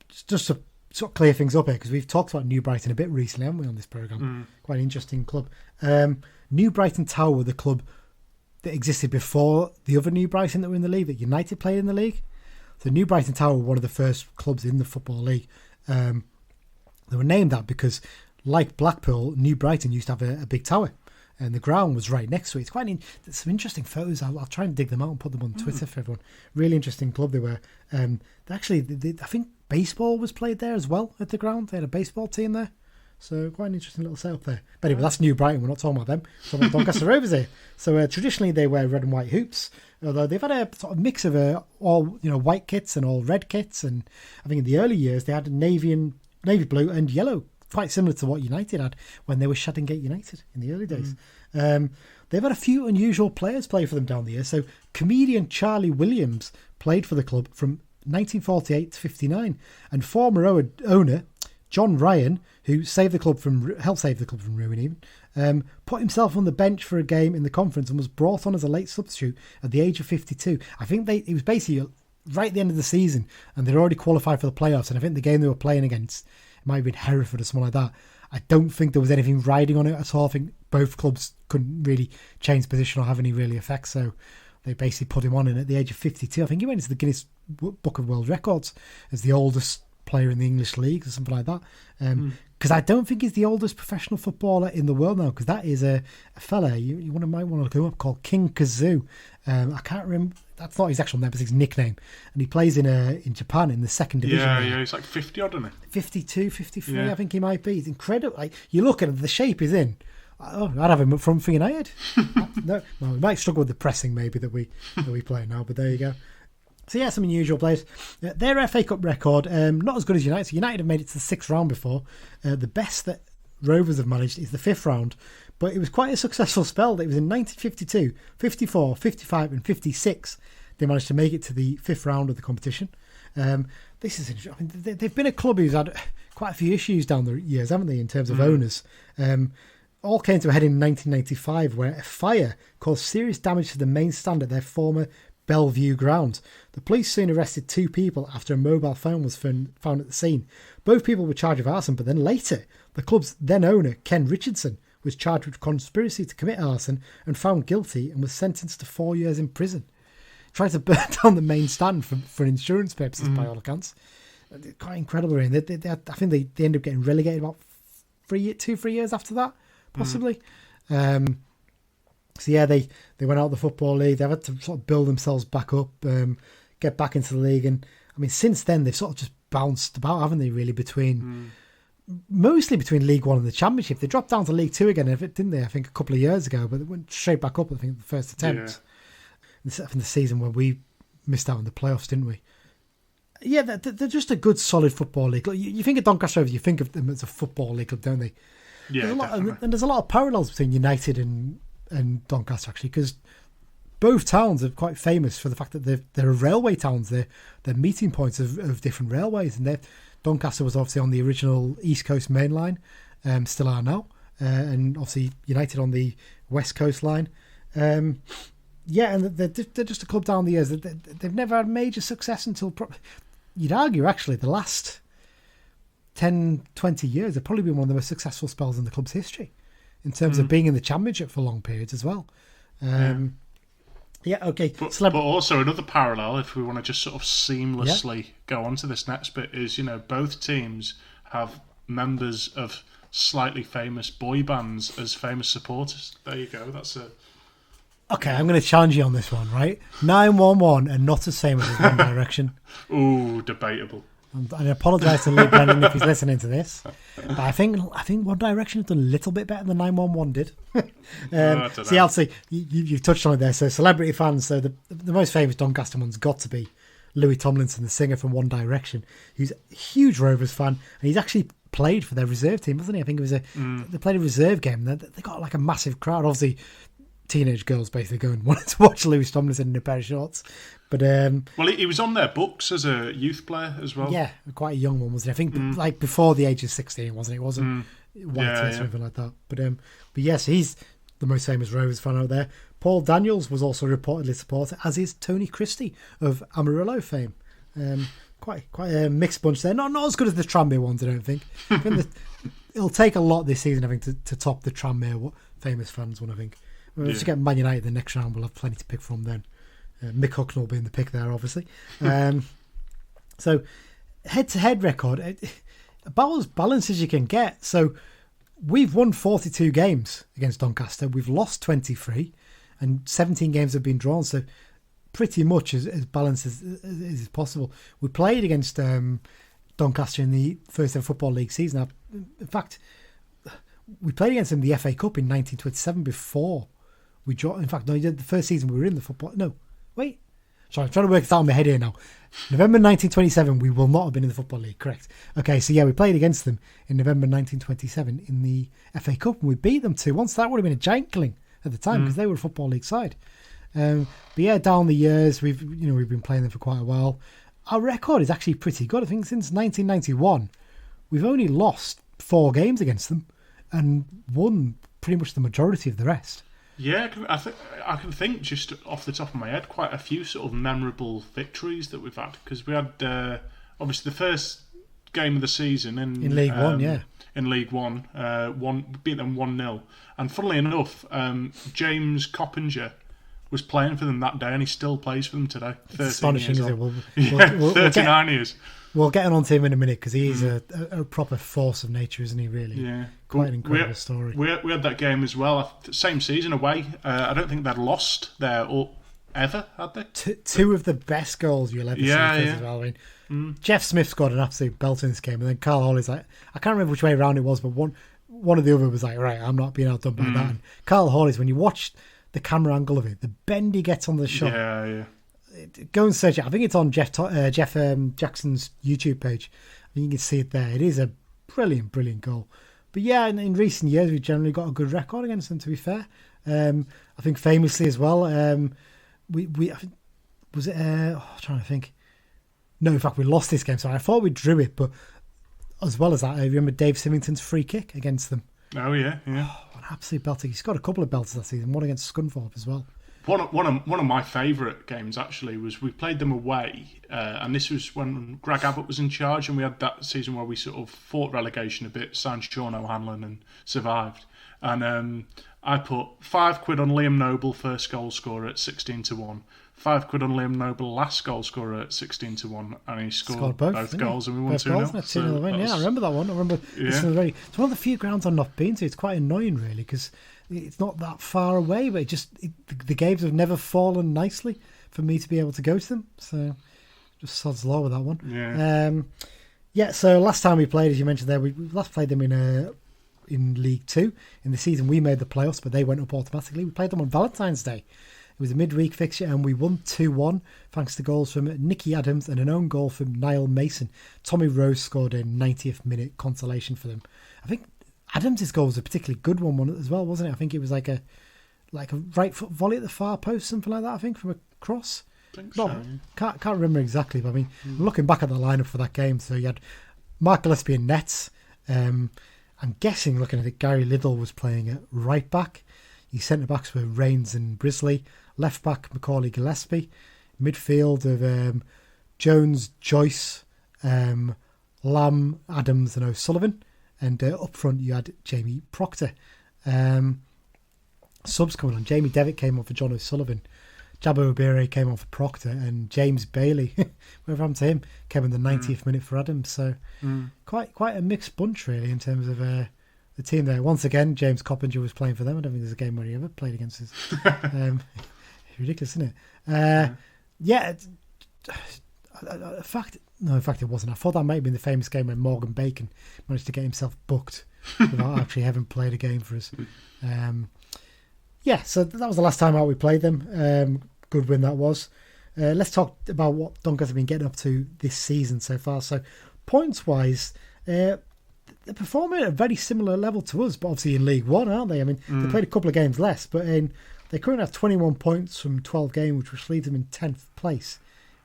S3: just to sort of clear things up here, because we've talked about New Brighton a bit recently, haven't we, on this programme? Quite an interesting club. New Brighton Tower were the club that existed before the other New Brighton that were in the league, that United played in the league. So New Brighton Tower were one of the first clubs in the Football League. They were named that because, like Blackpool, New Brighton used to have a big tower, and the ground was right next to it. It's quite there's some interesting photos. I'll try and dig them out and put them on Twitter for everyone. Really interesting club they were. I think baseball was played there as well at the ground. They had a baseball team there. So quite an interesting little setup there. But anyway, that's New Brighton. We're not talking about them. We're talking about Doncaster Rovers here. So traditionally they wear red and white hoops, although they've had a sort of mix of all white kits and all red kits. And I think in the early years they had navy blue and yellow, quite similar to what United had when they were Shadingate United in the early days. They've had a few unusual players play for them down the years. So comedian Charlie Williams played for the club from 1948 to 59, and former owner John Ryan, who helped save the club from ruin even, put himself on the bench for a game in the conference and was brought on as a late substitute at the age of 52. I think it was basically right at the end of the season, and they'd already qualified for the playoffs, and I think the game they were playing against, it might have been Hereford or something like that. I don't think there was anything riding on it at all. I think both clubs couldn't really change position or have any really effect, so they basically put him on, and at the age of 52, I think he went into the Guinness Book of World Records as the oldest player in the English league or something like that, because I don't think he's the oldest professional footballer in the world now, because that is a fella you might want to look him up, called King Kazoo. I can't remember, that's not his actual name, but his nickname, and he plays in Japan in the second division.
S4: Yeah, he's like 50 odd, isn't he?
S3: 52, 53, I think he might be. He's incredible. Like, you look at the shape he's in, I'd have him up front for United. No, well, we might struggle with the pressing maybe that we play now, but there you go. So yeah, some unusual players. Their FA Cup record, not as good as United. So United have made it to the 6th round before. The best that Rovers have managed is the 5th round. But it was quite a successful spell. It was in 1952, 54, 55 and 56. They managed to make it to the 5th round of the competition. This is interesting. I mean, they've been a club who's had quite a few issues down the years, haven't they, in terms of owners. All came to a head in 1995, where a fire caused serious damage to the main stand at their former Bellevue ground. The police soon arrested 2 people after a mobile phone was found at the scene. Both people were charged with arson, but then later, the club's then owner, Ken Richardson, was charged with conspiracy to commit arson and found guilty and was sentenced to 4 years in prison. Tried to burn down the main stand for insurance purposes, by all accounts. Quite incredible. I think they ended up getting relegated about 3 years after that, possibly. So yeah, they went out of the Football League. They've had to sort of build themselves back up, get back into the league. And I mean, since then, they've sort of just bounced about, haven't they, really, mostly between League One and the Championship. They dropped down to League Two again, didn't they, I think, a couple of years ago, but they went straight back up, I think, the first attempt. Yeah. In the season where we missed out on the playoffs, didn't we? Yeah, they're just a good, solid Football League. You think of Doncaster Rovers, you think of them as a Football League club, don't they?
S4: Yeah,
S3: and there's a lot of parallels between United and and Doncaster, actually, because both towns are quite famous for the fact that they're railway towns. They're meeting points of different railways, and Doncaster was obviously on the original East Coast Main Line, still are now, and obviously United on the West Coast Line. And they're just a club down the years. They've never had major success until, you'd argue, actually, the last 10, 20 years have probably been one of the most successful spells in the club's history in terms of being in the Championship for long periods as well. Okay.
S4: But also another parallel, if we want to just sort of seamlessly go on to this next bit, is, both teams have members of slightly famous boy bands as famous supporters. There you go. That's a...
S3: Okay, I'm going to challenge you on this one, right? 911 are not the same as One Direction.
S4: Ooh, debatable.
S3: I apologise to Lee Brennan if he's listening to this, but I think One Direction have done a little bit better than 911 did. See, obviously, you've touched on it there. So, celebrity fans. So, the most famous Doncaster one's got to be Louis Tomlinson, the singer from One Direction, who's a huge Rovers fan, and he's actually played for their reserve team, wasn't he? I think it was they played a reserve game. They got like a massive crowd. Obviously, teenage girls basically go and wanted to watch Louis Tomlinson in a pair of shorts. But
S4: well, he was on their books as a youth player as well.
S3: Yeah, quite a young one, wasn't he? I think like before the age of 16, wasn't he? It wasn't white or something like that. But yes, he's the most famous Rovers fan out there. Paul Daniels was also reportedly a supporter, as is Tony Christie of Amarillo fame. Quite a mixed bunch there. Not as good as the Tranmere ones, I don't think. It'll take a lot this season, I think, to top the Tranmere famous fans one, I think. If you get Man United the next round, we'll have plenty to pick from then. Mick Hucknall being the pick there, obviously. So, head-to-head record, about as balanced as you can get. So, we've won 42 games against Doncaster. We've lost 23, and 17 games have been drawn. So, pretty much as balanced as possible. We played against Doncaster in the first ever Football League season. In fact, we played against them in the FA Cup in 1927 before we draw. In fact, no, the first season we were in the football. No, wait. Sorry, I'm trying to work this out in my head here now. November 1927, we will not have been in the Football League, correct? Okay, so yeah, we played against them in November 1927 in the FA Cup, and we beat them 2-1. So that would have been a giant killing at the time because they were a Football League side. But yeah, down the years, we've been playing them for quite a while. Our record is actually pretty good. I think since 1991, we've only lost 4 games against them and won pretty much the majority of the rest.
S4: Yeah, I can think just off the top of my head quite a few sort of memorable victories that we've had, because we had obviously the first game of the season in
S3: League One,
S4: in League One, beat them 1-0, and funnily enough, James Coppinger was playing for them that day, and he still plays for them today.
S3: It's astonishing, isn't
S4: it? We'll 39 years.
S3: We'll get on to him in a minute because he's a proper force of nature, isn't he, really?
S4: Yeah.
S3: Quite an incredible story.
S4: We had that game as well, same season away. I don't think they'd lost there ever, had they?
S3: Two of the best goals you'll ever see as well. I mean, Jeff Smith scored an absolute belt in this game, and then Carl Hawley's like, I can't remember which way around it was, but one of the other was like, right, I'm not being outdone by that. And Carl Hawley's, when you watch the camera angle of it, the bend he gets on the shot.
S4: Yeah.
S3: Go and search it. I think it's on Jeff Jackson's YouTube page. I think you can see it there. It is a brilliant goal. But yeah, in recent years, we've generally got a good record against them, to be fair. I think famously as well, we I think, was it, I'm trying to think. No, in fact, we lost this game. Sorry, I thought we drew it, but as well as that, I remember Dave Symington's free kick against them.
S4: Oh, yeah.
S3: Oh, an absolute belter. He's got a couple of belters that season, one against Scunthorpe as well.
S4: One of my favourite games actually was we played them away, and this was when Greg Abbott was in charge, and we had that season where we sort of fought relegation a bit, signed Sean O'Hanlon and survived. And I put £5 on Liam Noble, first goal scorer at 16-1. £5 on Liam Noble, last goal scorer at 16-1, and he scored both goals, and we won 2-0.
S3: Yeah, I remember that one. It's one of the few grounds I've not been to. It's quite annoying, really, because it's not that far away, but the games have never fallen nicely for me to be able to go to them. So just sod's law with that one. Yeah. So last time we played, as you mentioned there, we last played them in League Two. In the season we made the playoffs, but they went up automatically. We played them on Valentine's Day. It was a midweek fixture, and we won 2-1 thanks to goals from Nicky Adams and an own goal from Niall Mason. Tommy Rose scored a 90th minute consolation for them. I think Adams' goal was a particularly good one as well, wasn't it? I think it was like like a right foot volley at the far post, something like that, I think, from a cross.
S4: I think so.
S3: Can't remember exactly, but I mean, looking back at the lineup for that game, so you had Mark Gillespie in nets. I'm guessing, looking at it, Gary Liddell was playing at right back. His centre backs were Rains and Brisley. Left back Macaulay Gillespie. Midfield of Jones, Joyce, Lamb, Adams, and O'Sullivan. And up front you had Jamie Proctor. Subs coming on. Jamie Devitt came on for John O'Sullivan. Jabbo Obere came on for Proctor, and James Bailey, whatever happened to him, came in the 90th minute for Adams. So quite a mixed bunch, really, in terms of the team there. Once again, James Coppinger was playing for them. I don't think there's a game where he ever played against us. It's ridiculous, isn't it? In fact, it wasn't. I thought that might have been the famous game when Morgan Bacon managed to get himself booked without actually having played a game for us. So that was the last time out we played them. Good win that was. Let's talk about what Doncaster have been getting up to this season so far. So, points-wise, they're performing at a very similar level to us, but obviously in League One, aren't they? I mean, they played a couple of games less, but they currently have 21 points from 12 games, which leaves them in 10th place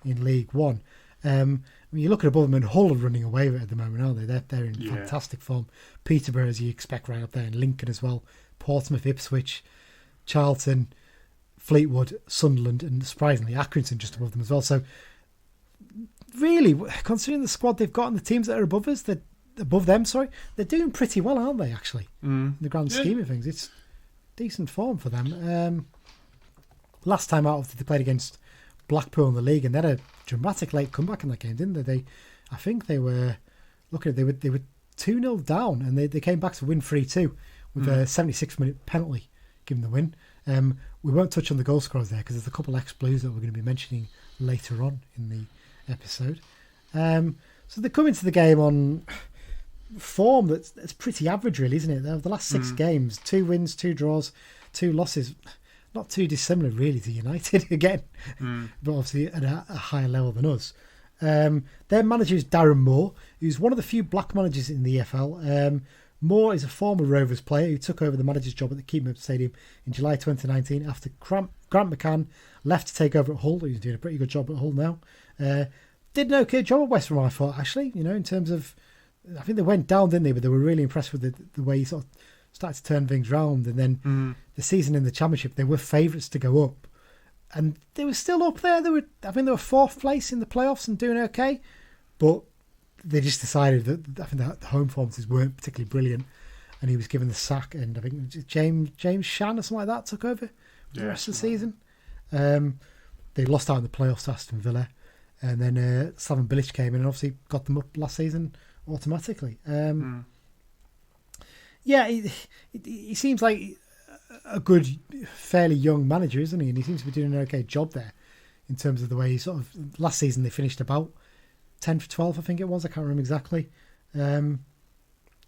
S3: in League One. When you look at above them, and Hull are running away with it at the moment, aren't they? They're in fantastic form. Peterborough, as you expect, right up there, and Lincoln as well. Portsmouth, Ipswich, Charlton, Fleetwood, Sunderland, and surprisingly Accrington just above them as well. So really, considering the squad they've got and the teams that are above us, they're doing pretty well, aren't they, actually? In the grand scheme of things. It's decent form for them. Last time out, they played against Blackpool in the league, and they had a dramatic late comeback in that game, didn't they? I think they were 2-0 down, and they came back to win 3-2 with a 76-minute penalty, giving the win. We won't touch on the goal scorers there because there's a couple of ex-Blues that we're going to be mentioning later on in the episode. So they come into the game on form that's pretty average, really, isn't it? The last 6 games, 2 wins, 2 draws, 2 losses. Not too dissimilar, really, to United again, but obviously at a higher level than us. Their manager is Darren Moore, who's one of the few black managers in the EFL. Moore is a former Rovers player who took over the manager's job at the Keepmoat Stadium in July 2019 after Grant McCann left to take over at Hull. He's doing a pretty good job at Hull now. Did an okay job at West Brom, I thought, actually, in terms of... I think they went down, didn't they? But they were really impressed with the way he sort of started to turn things round. And then the season in the Championship, they were favourites to go up. And they were still up there. I think they were 4th place in the playoffs and doing okay. But they just decided that I think the home performances weren't particularly brilliant, and he was given the sack. And I think James Shan or something like that took over for the rest of the season. They lost out in the playoffs to Aston Villa, and then Slaven Bilic came in and obviously got them up last season automatically. He seems like a good, fairly young manager, isn't he? And he seems to be doing an okay job there in terms of the way he sort of... Last season they finished about 10 for 12, I think it was. I can't remember exactly. Done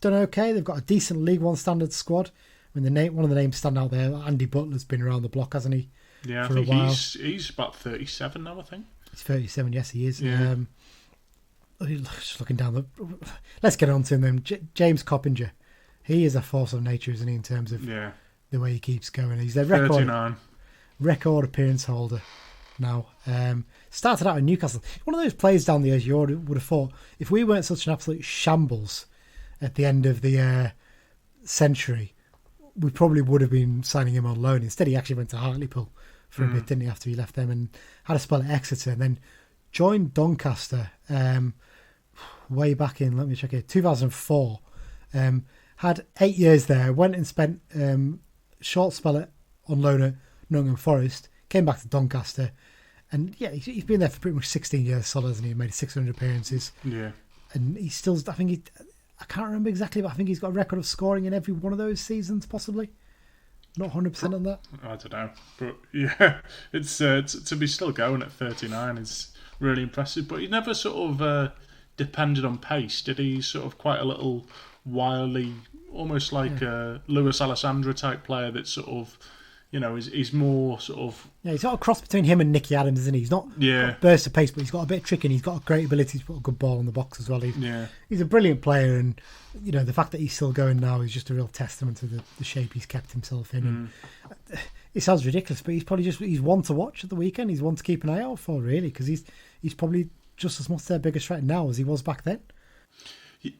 S3: okay. They've got a decent League One standard squad. I mean, one of the names stand out there. Andy Butler's been around the block, hasn't he?
S4: Yeah,
S3: for
S4: I think
S3: a while.
S4: He's about 37 now, I think.
S3: He's 37, yes, he is.
S4: Yeah.
S3: Just looking down the... Let's get on to him then. James Coppinger. He is a force of nature, isn't he, in terms of the way he keeps going. He's their record appearance holder now. Started out in Newcastle. One of those players down the years you would have thought, if we weren't such an absolute shambles at the end of the century, we probably would have been signing him on loan. Instead, he actually went to Hartlepool for a bit, didn't he, after he left them, and had a spell at Exeter, and then joined Doncaster way back in, let me check it, 2004. Had 8 years there, went and spent short spell on loan at Nottingham Forest, came back to Doncaster, and he's been there for pretty much 16 years solid, hasn't he? Made 600 appearances.
S4: Yeah.
S3: And he's still, I can't remember exactly, but I think he's got a record of scoring in every one of those seasons, possibly. Not 100% on that.
S4: I don't know. But yeah, it's to be still going at 39 is really impressive. But he never sort of depended on pace, did he? He's sort of quite a little wily, almost like a Luis Alessandro type player that sort of he's more sort of...
S3: Yeah, he's got a cross between him and Nicky Adams, isn't he? He's not got a burst of pace, but he's got a bit of trick and he's got a great ability to put a good ball in the box as well. He's a brilliant player, and the fact that he's still going now is just a real testament to the shape he's kept himself in. And it sounds ridiculous, but he's one to watch at the weekend. He's one to keep an eye out for, really, because he's probably just as much their biggest threat now as he was back then.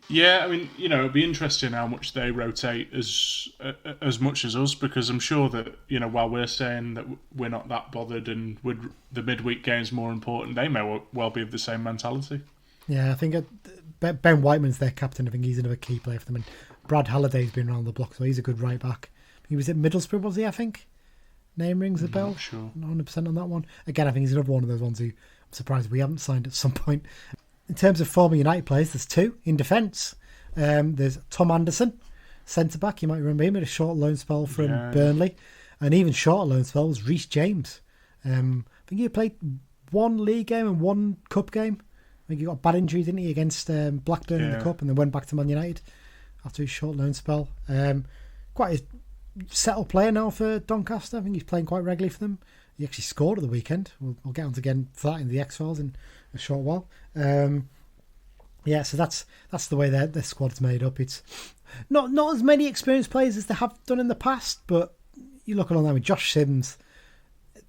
S4: Yeah, I mean, it'd be interesting how much they rotate as much as us, because I'm sure that, while we're saying that we're not that bothered and the midweek game's more important, they may well be of the same mentality.
S3: Yeah, I think Ben Whiteman's their captain. I think he's another key player for them. And Brad Halliday's been around the block, so he's a good right back. He was at Middlesbrough, was he, I think? Name rings a bell?
S4: Not sure.
S3: 100% on that one. Again, I think he's another one of those ones who I'm surprised we haven't signed at some point. In terms of former United players, there's two in defence. There's Tom Anderson, centre-back. You might remember him, had a short loan spell from Burnley. And even shorter loan spell was Reece James. I think he played one league game and one cup game. I think he got a bad injury, didn't he, against Blackburn in the cup, and then went back to Man United after his short loan spell. Quite a settled player now for Doncaster. I think he's playing quite regularly for them. He actually scored at the weekend. We'll get on to again for that in the X-Files in a short while. So that's the way their squad's made up. It's not as many experienced players as they have done in the past, but you look along there with Josh Sims,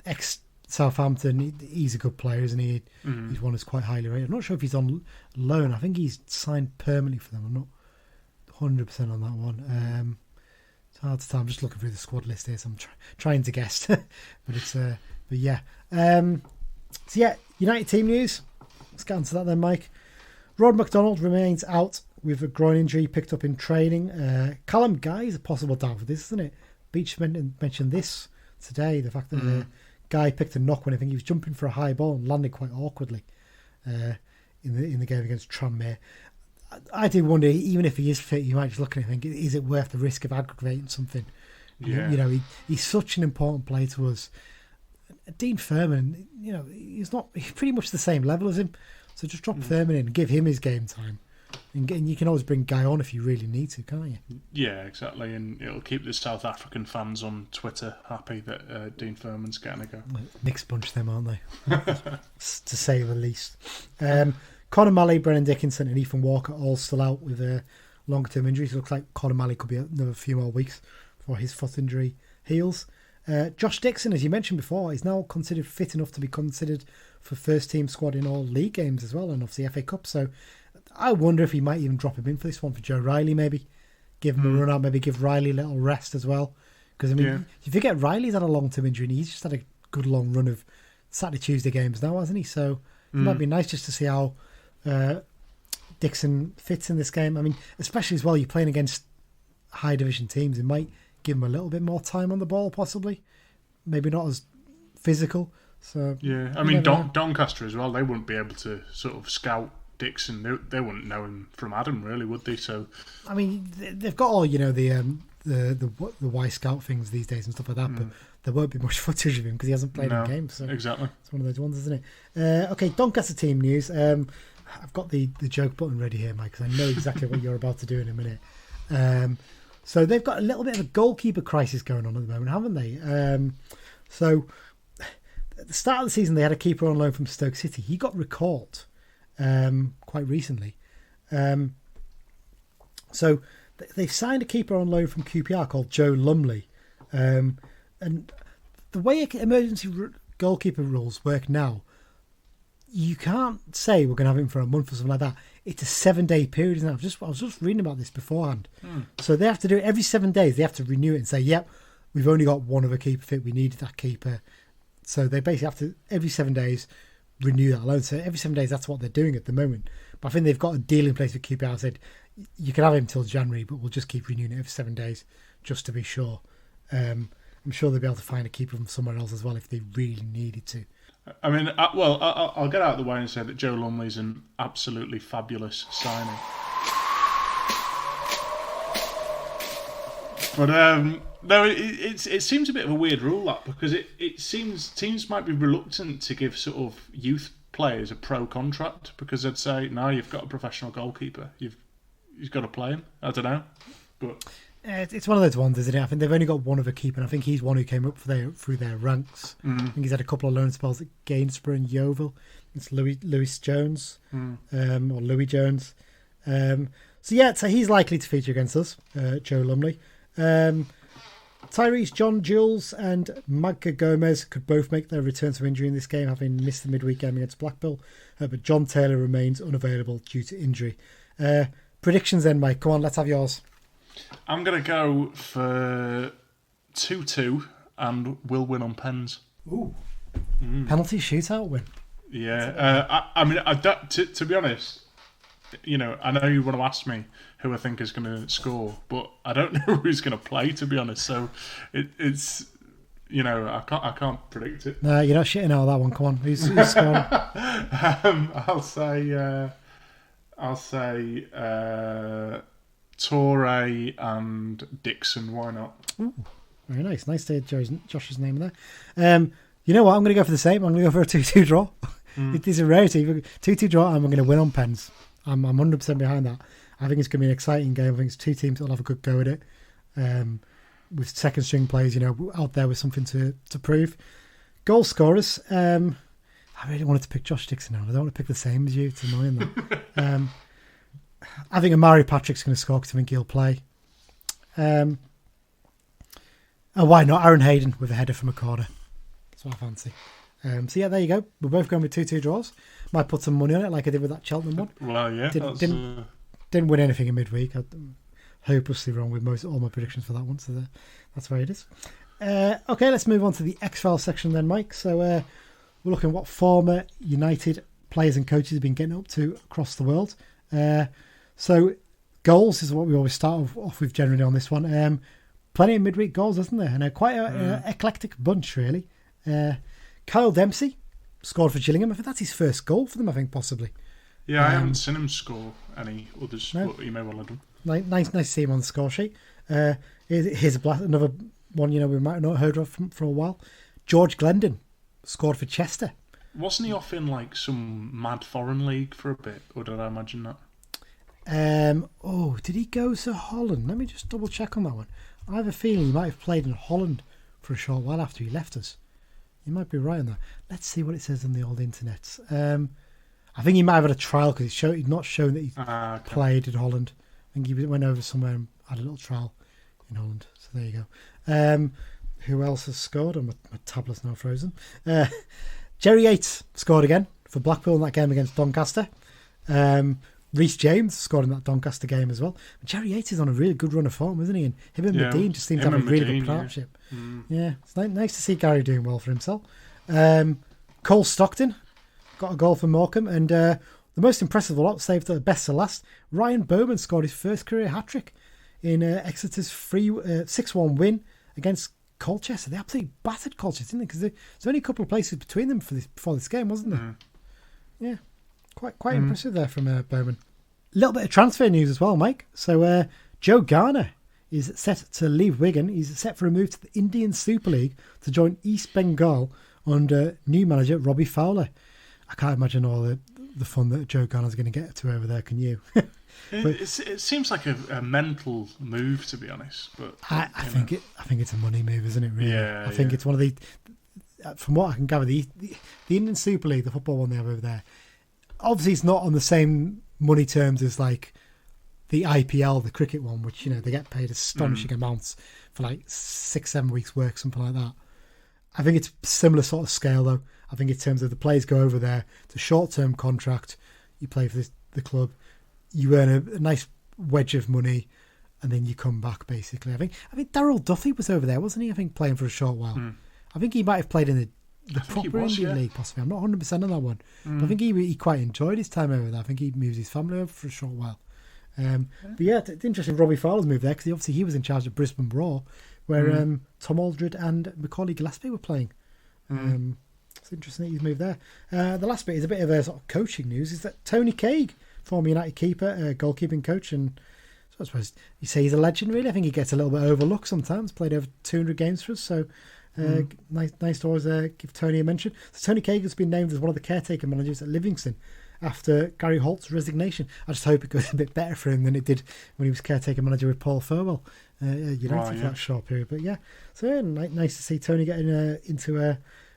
S3: ex-Southampton. He's a good player, isn't he? He's one who's quite highly rated. I'm not sure if he's on loan. I think he's signed permanently for them. I'm not 100% on that one. It's hard to tell. I'm just looking through the squad list here, so I'm trying to guess. United team news. Let's get on to that then, Mike. Rod McDonald remains out with a groin injury picked up in training. Callum Guy is a possible doubt for this, isn't it? Beech mentioned this today, the fact that the Guy picked a knock when I think he was jumping for a high ball and landed quite awkwardly in the game against Tranmere. I do wonder, even if he is fit, you might just look at it and think, is it worth the risk of aggravating something? Yeah. He's such an important player to us. Dean Furman, he's pretty much the same level as him. So just drop Furman in and give him his game time. And you can always bring Guy on if you really need to, can't you? Yeah,
S4: exactly. And it'll keep the South African fans on Twitter happy that Dean Furman's getting a go.
S3: Mixed bunch them, aren't they? To say the least. Conor Malley, Brennan Dickinson and Ethan Walker all still out with longer-term injuries. It looks like Conor Malley could be another few more weeks before his foot injury heals. Josh Dixon, as you mentioned before, is now considered fit enough to be considered for first-team squad in all league games as well, and obviously FA Cup. So I wonder if he might even drop him in for this one for Joe Riley, maybe. Give him a run out, maybe give Riley a little rest as well. Because, if you forget, Riley's had a long-term injury and he's just had a good long run of Saturday, Tuesday games now, hasn't he? So it might be nice just to see how Dixon fits in this game. I mean, especially as well, you're playing against high division teams. It might give him a little bit more time on the ball, possibly. Maybe not as physical. So
S4: I mean, Doncaster as well, they wouldn't be able to sort of scout Dixon. They wouldn't know him from Adam, really, would they? So I
S3: mean, they've got all the Y Scout things these days and stuff like that, but there won't be much footage of him because he hasn't played in games. So
S4: exactly,
S3: it's one of those ones, isn't it? Okay, Doncaster team news. I've got the joke button ready here, Mike, because I know exactly what you're about to do in a minute. So they've got a little bit of a goalkeeper crisis going on at the moment, haven't they? So at the start of the season, they had a keeper on loan from Stoke City. He got recalled quite recently. So they've signed a keeper on loan from QPR called Joe Lumley. And the way emergency goalkeeper rules work now, you can't say we're going to have him for a month or something like that. It's a 7-day period, isn't it? I was just reading about this beforehand. So they have to do it every 7 days. They have to renew it and say, yep, we've only got one other keeper fit. We needed that keeper. So they basically have to, every 7 days, renew that loan. So every 7 days, that's what they're doing at the moment. But I think they've got a deal in place with QPR. Said, you can have him till January, but we'll just keep renewing it every 7 days just to be sure. I'm sure they'll be able to find a keeper from somewhere else as well if they really needed to.
S4: I mean, I'll get out of the way and say that Joe Lumley's an absolutely fabulous signing. But no, it seems a bit of a weird rule, that, because it seems teams might be reluctant to give sort of youth players a pro contract because they'd say, no, you've got a professional goalkeeper, you've got to play him. I don't know, but
S3: It's one of those ones, isn't it? I think they've only got one of a keeper, and I think he's one who came up through their ranks. I think he's had a couple of loan spells at Gainsborough and Yeovil. It's Lewis Jones, or Louis Jones. So he's likely to feature against us, Joe Lumley. Tyrese, John Jules and Magka Gomez could both make their return to injury in this game, having missed the midweek game against Blackpool. But John Taylor remains unavailable due to injury. Predictions then, Mike. Come on, let's have yours.
S4: I'm going to go for 2-2 and we'll win on pens.
S3: Ooh. Penalty shootout win.
S4: Yeah. To be honest, I know you want to ask me who I think is going to score, but I don't know who's going to play, to be honest. So it's I can't predict it.
S3: No, you're not shitting out that one. Come on, who's scoring?
S4: I'll say Torre and Dixon. Why not?
S3: Ooh, very nice. Nice to hear Josh's name there. You know what? I'm going to go for the same. I'm going to go for a 2-2 draw. It is a rarity. 2-2 draw, and I'm going to win on pens. I'm 100% behind that. I think it's going to be an exciting game. I think it's two teams that will have a good go at it. With second string players, out there with something to prove. Goal scorers. I really wanted to pick Josh Dixon now. I don't want to pick the same as you. It's annoying that. I think Amari Patrick's going to score because I think he'll play. And why not? Aaron Hayden with a header from a corner. That's what I fancy. There you go. We're both going with 2-2 draws. Might put some money on it like I did with that Cheltenham one.
S4: Well, yeah.
S3: Didn't win anything in midweek. I'm hopelessly wrong with all my predictions for that one. So that's where it is. Okay, let's move on to the X-Files section then, Mike. So we're looking at what former United players and coaches have been getting up to across the world. So goals is what we always start off with generally on this one. Plenty of midweek goals, isn't there? And quite an eclectic bunch, really. Kyle Dempsey scored for Gillingham. I think that's his first goal for them, I think, possibly.
S4: Yeah, I haven't seen him score any others, but he may well have done.
S3: Nice to see him on the score sheet. Here's another one, we might not have heard of from a while. George Glendon scored for Chester.
S4: Wasn't he off in some mad foreign league for a bit, or did I imagine that?
S3: Did he go to Holland? Let me just double check on that one. I have a feeling he might have played in Holland for a short while after he left us. You might be right on that. Let's see what it says on the old internet. I think he might have had a trial because he'd not shown that he played in Holland. I think he went over somewhere and had a little trial in Holland. So there you go. Who else has scored? My tablet's now frozen. Jerry Yates scored again for Blackpool in that game against Doncaster. Reece James scored in that Doncaster game as well. Jerry Yates is on a really good run of form, isn't he? And him and Medine just seem to have a really good partnership. Yeah, it's nice to see Gary doing well for himself. Cole Stockton got a goal for Morecambe, and the most impressive of lot, saved the best to last, Ryan Bowman scored his first career hat-trick in Exeter's 6-1 win against Colchester. They absolutely battered Colchester, didn't they? Because there's only a couple of places between them before this game, wasn't there? Yeah. Quite impressive there from Bowman. A little bit of transfer news as well, Mike. So Joe Garner is set to leave Wigan. He's set for a move to the Indian Super League to join East Bengal under new manager Robbie Fowler. I can't imagine all the fun that Joe Garner's going to get to over there, can you?
S4: It seems like a mental move, to be honest. But
S3: I think it's a money move, isn't it? Really?
S4: Yeah.
S3: I think it's one of the. From what I can gather, the Indian Super League, the football one they have over there, obviously it's not on the same money terms as like the IPL, the cricket one, which they get paid astonishing amounts for 6-7 weeks work, something like that. I think it's similar sort of scale though. I think in terms of the players go over there, it's a short-term contract. You play for the club, you earn a nice wedge of money, and then you come back basically. I think Daryl Duffy was over there, wasn't he? I think playing for a short while. I think he might have played in the proper Indian League possibly. I'm not 100% on that one, but I think he quite enjoyed his time over there. I think he moved his family over for a short while. But yeah, it's interesting Robbie Fowler's moved there because he was in charge of Brisbane Roar, where Tom Aldred and Macaulay Gillespie were playing. It's interesting that he's moved there. The last bit is a bit of a sort of coaching news, is that Tony Caig, former United keeper, goalkeeping coach, and so I suppose you say he's a legend really. I think he gets a little bit overlooked sometimes, played over 200 games for us, so nice to always give Tony a mention. So Tony Caig has been named as one of the caretaker managers at Livingston, after Gary Holt's resignation. I just hope it goes a bit better for him than it did when he was caretaker manager with Paul Furwell United for that short period. But yeah, so yeah, nice to see Tony getting into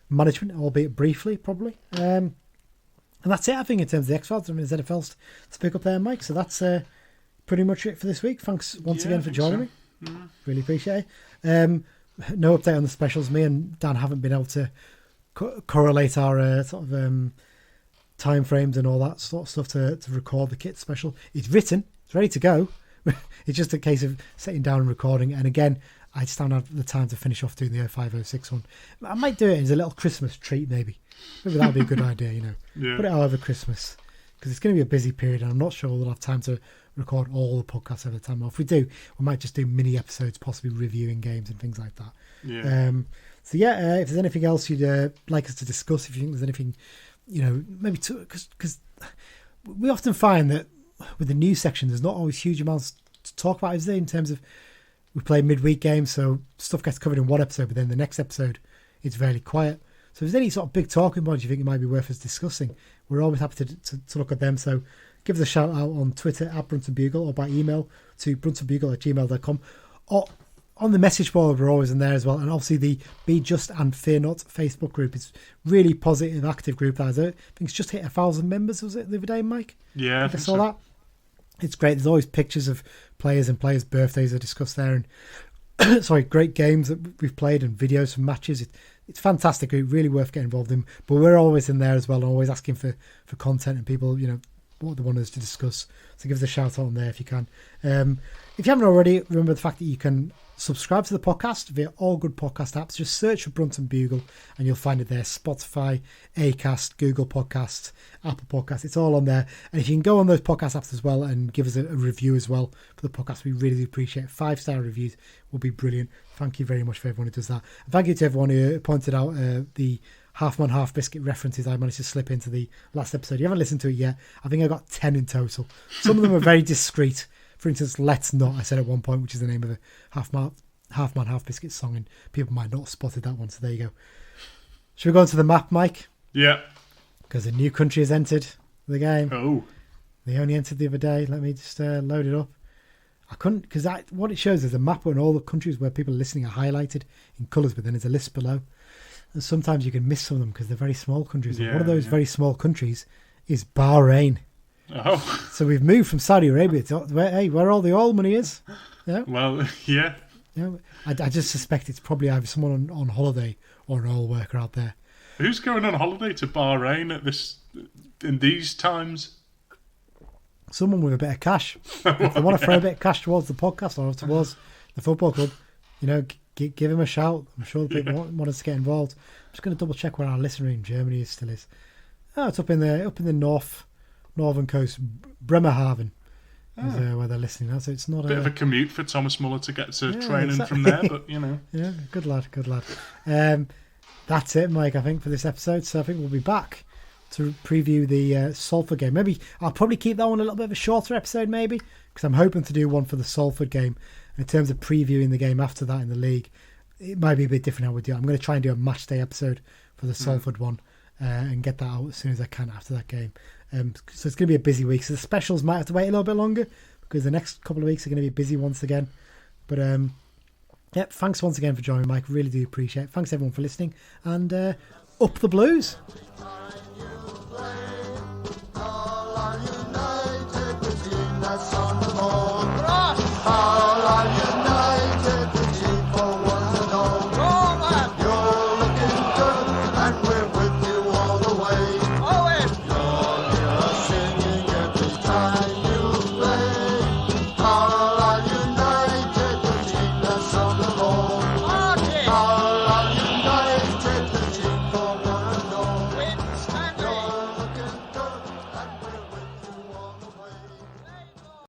S3: management, albeit briefly, probably. And that's it, I think, in terms of the X-Files. I mean, there's anything else to pick up there, Mike? So that's pretty much it for this week. Thanks once again for joining me. Mm. Really appreciate it. No update on the specials. Me and Dan haven't been able to correlate our time frames and all that sort of stuff to record the kit special. It's written, it's ready to go. It's just a case of sitting down and recording. And again, I just don't have the time to finish off doing the 0506 one. I might do it as a little Christmas treat, maybe that would be a good idea, Put it out over Christmas, because it's going to be a busy period and I'm not sure we'll have time to record all the podcasts over the time. Or if we do, we might just do mini episodes, possibly reviewing games and things like that. If there's anything else you'd like us to discuss, if you think there's anything, maybe because we often find that with the news section, there's not always huge amounts to talk about, is there, in terms of we play midweek games, so stuff gets covered in one episode, but then the next episode it's very quiet. So if there's any sort of big talking points you think it might be worth us discussing, we're always happy to look at them. So give us a shout out on Twitter at Brunton Bugle, or by email to bruntonbugle@gmail.com, or on the message board. We're always in there as well. And obviously the Be Just and Fear Not Facebook group is really positive, active group. I think it's just hit 1,000 members, was it, the other day, Mike?
S4: Yeah,
S3: I saw that. It's great. There's always pictures of players and players' birthdays are discussed there, and great games that we've played and videos from matches. It's fantastic. It's really worth getting involved in. But we're always in there as well, and always asking for content and people, what they want us to discuss. So give us a shout out on there if you can. If you haven't already, remember the fact that you can subscribe to the podcast via all good podcast apps. Just search for Brunton Bugle and you'll find it there. Spotify, Acast, Google Podcasts, Apple Podcasts. It's all on there. And if you can go on those podcast apps as well and give us a review as well for the podcast, we really do appreciate it. 5-star reviews will be brilliant. Thank you very much for everyone who does that. And thank you to everyone who pointed out the half man, half biscuit references I managed to slip into the last episode. You haven't listened to it yet. I think I got 10 in total. Some of them are very discreet. For instance, Let's Not, I said at one point, which is the name of a half man, half biscuit song, and people might not have spotted that one. So there you go. Should we go into the map, Mike?
S4: Yeah.
S3: Because a new country has entered the game.
S4: Oh.
S3: They only entered the other day. Let me just load it up. I couldn't, because what it shows is a map and all the countries where people are listening are highlighted in colours, but then there's a list below. And sometimes you can miss some of them because they're very small countries. And one of those very small countries is Bahrain. Oh. So we've moved from Saudi Arabia to where all the oil money is. Yeah.
S4: Well, yeah.
S3: I just suspect it's probably either someone on holiday or an oil worker out there.
S4: Who's going on holiday to Bahrain in these times?
S3: Someone with a bit of cash. If they want to throw a bit of cash towards the podcast or towards the football club, give him a shout. I'm sure the people want us to get involved. I'm just going to double check where our listener in Germany still is. Oh, it's up in the northern coast, Bremerhaven is where they're listening now. So it's not
S4: bit of a commute for Thomas Muller to get to training from there, but
S3: Yeah, good lad. That's it, Mike, I think, for this episode. So I think we'll be back to preview the Salford game. Maybe I'll probably keep that one a little bit of a shorter episode, maybe, because I'm hoping to do one for the Salford game. And in terms of previewing the game after that in the league, it might be a bit different how we do it. I'm going to try and do a match day episode for the Salford one and get that out as soon as I can after that game. So it's going to be a busy week. So the specials might have to wait a little bit longer because the next couple of weeks are going to be busy once again. But thanks once again for joining, Mike. Really do appreciate it. Thanks everyone for listening, and up the Blues.
S2: All are united, the team that's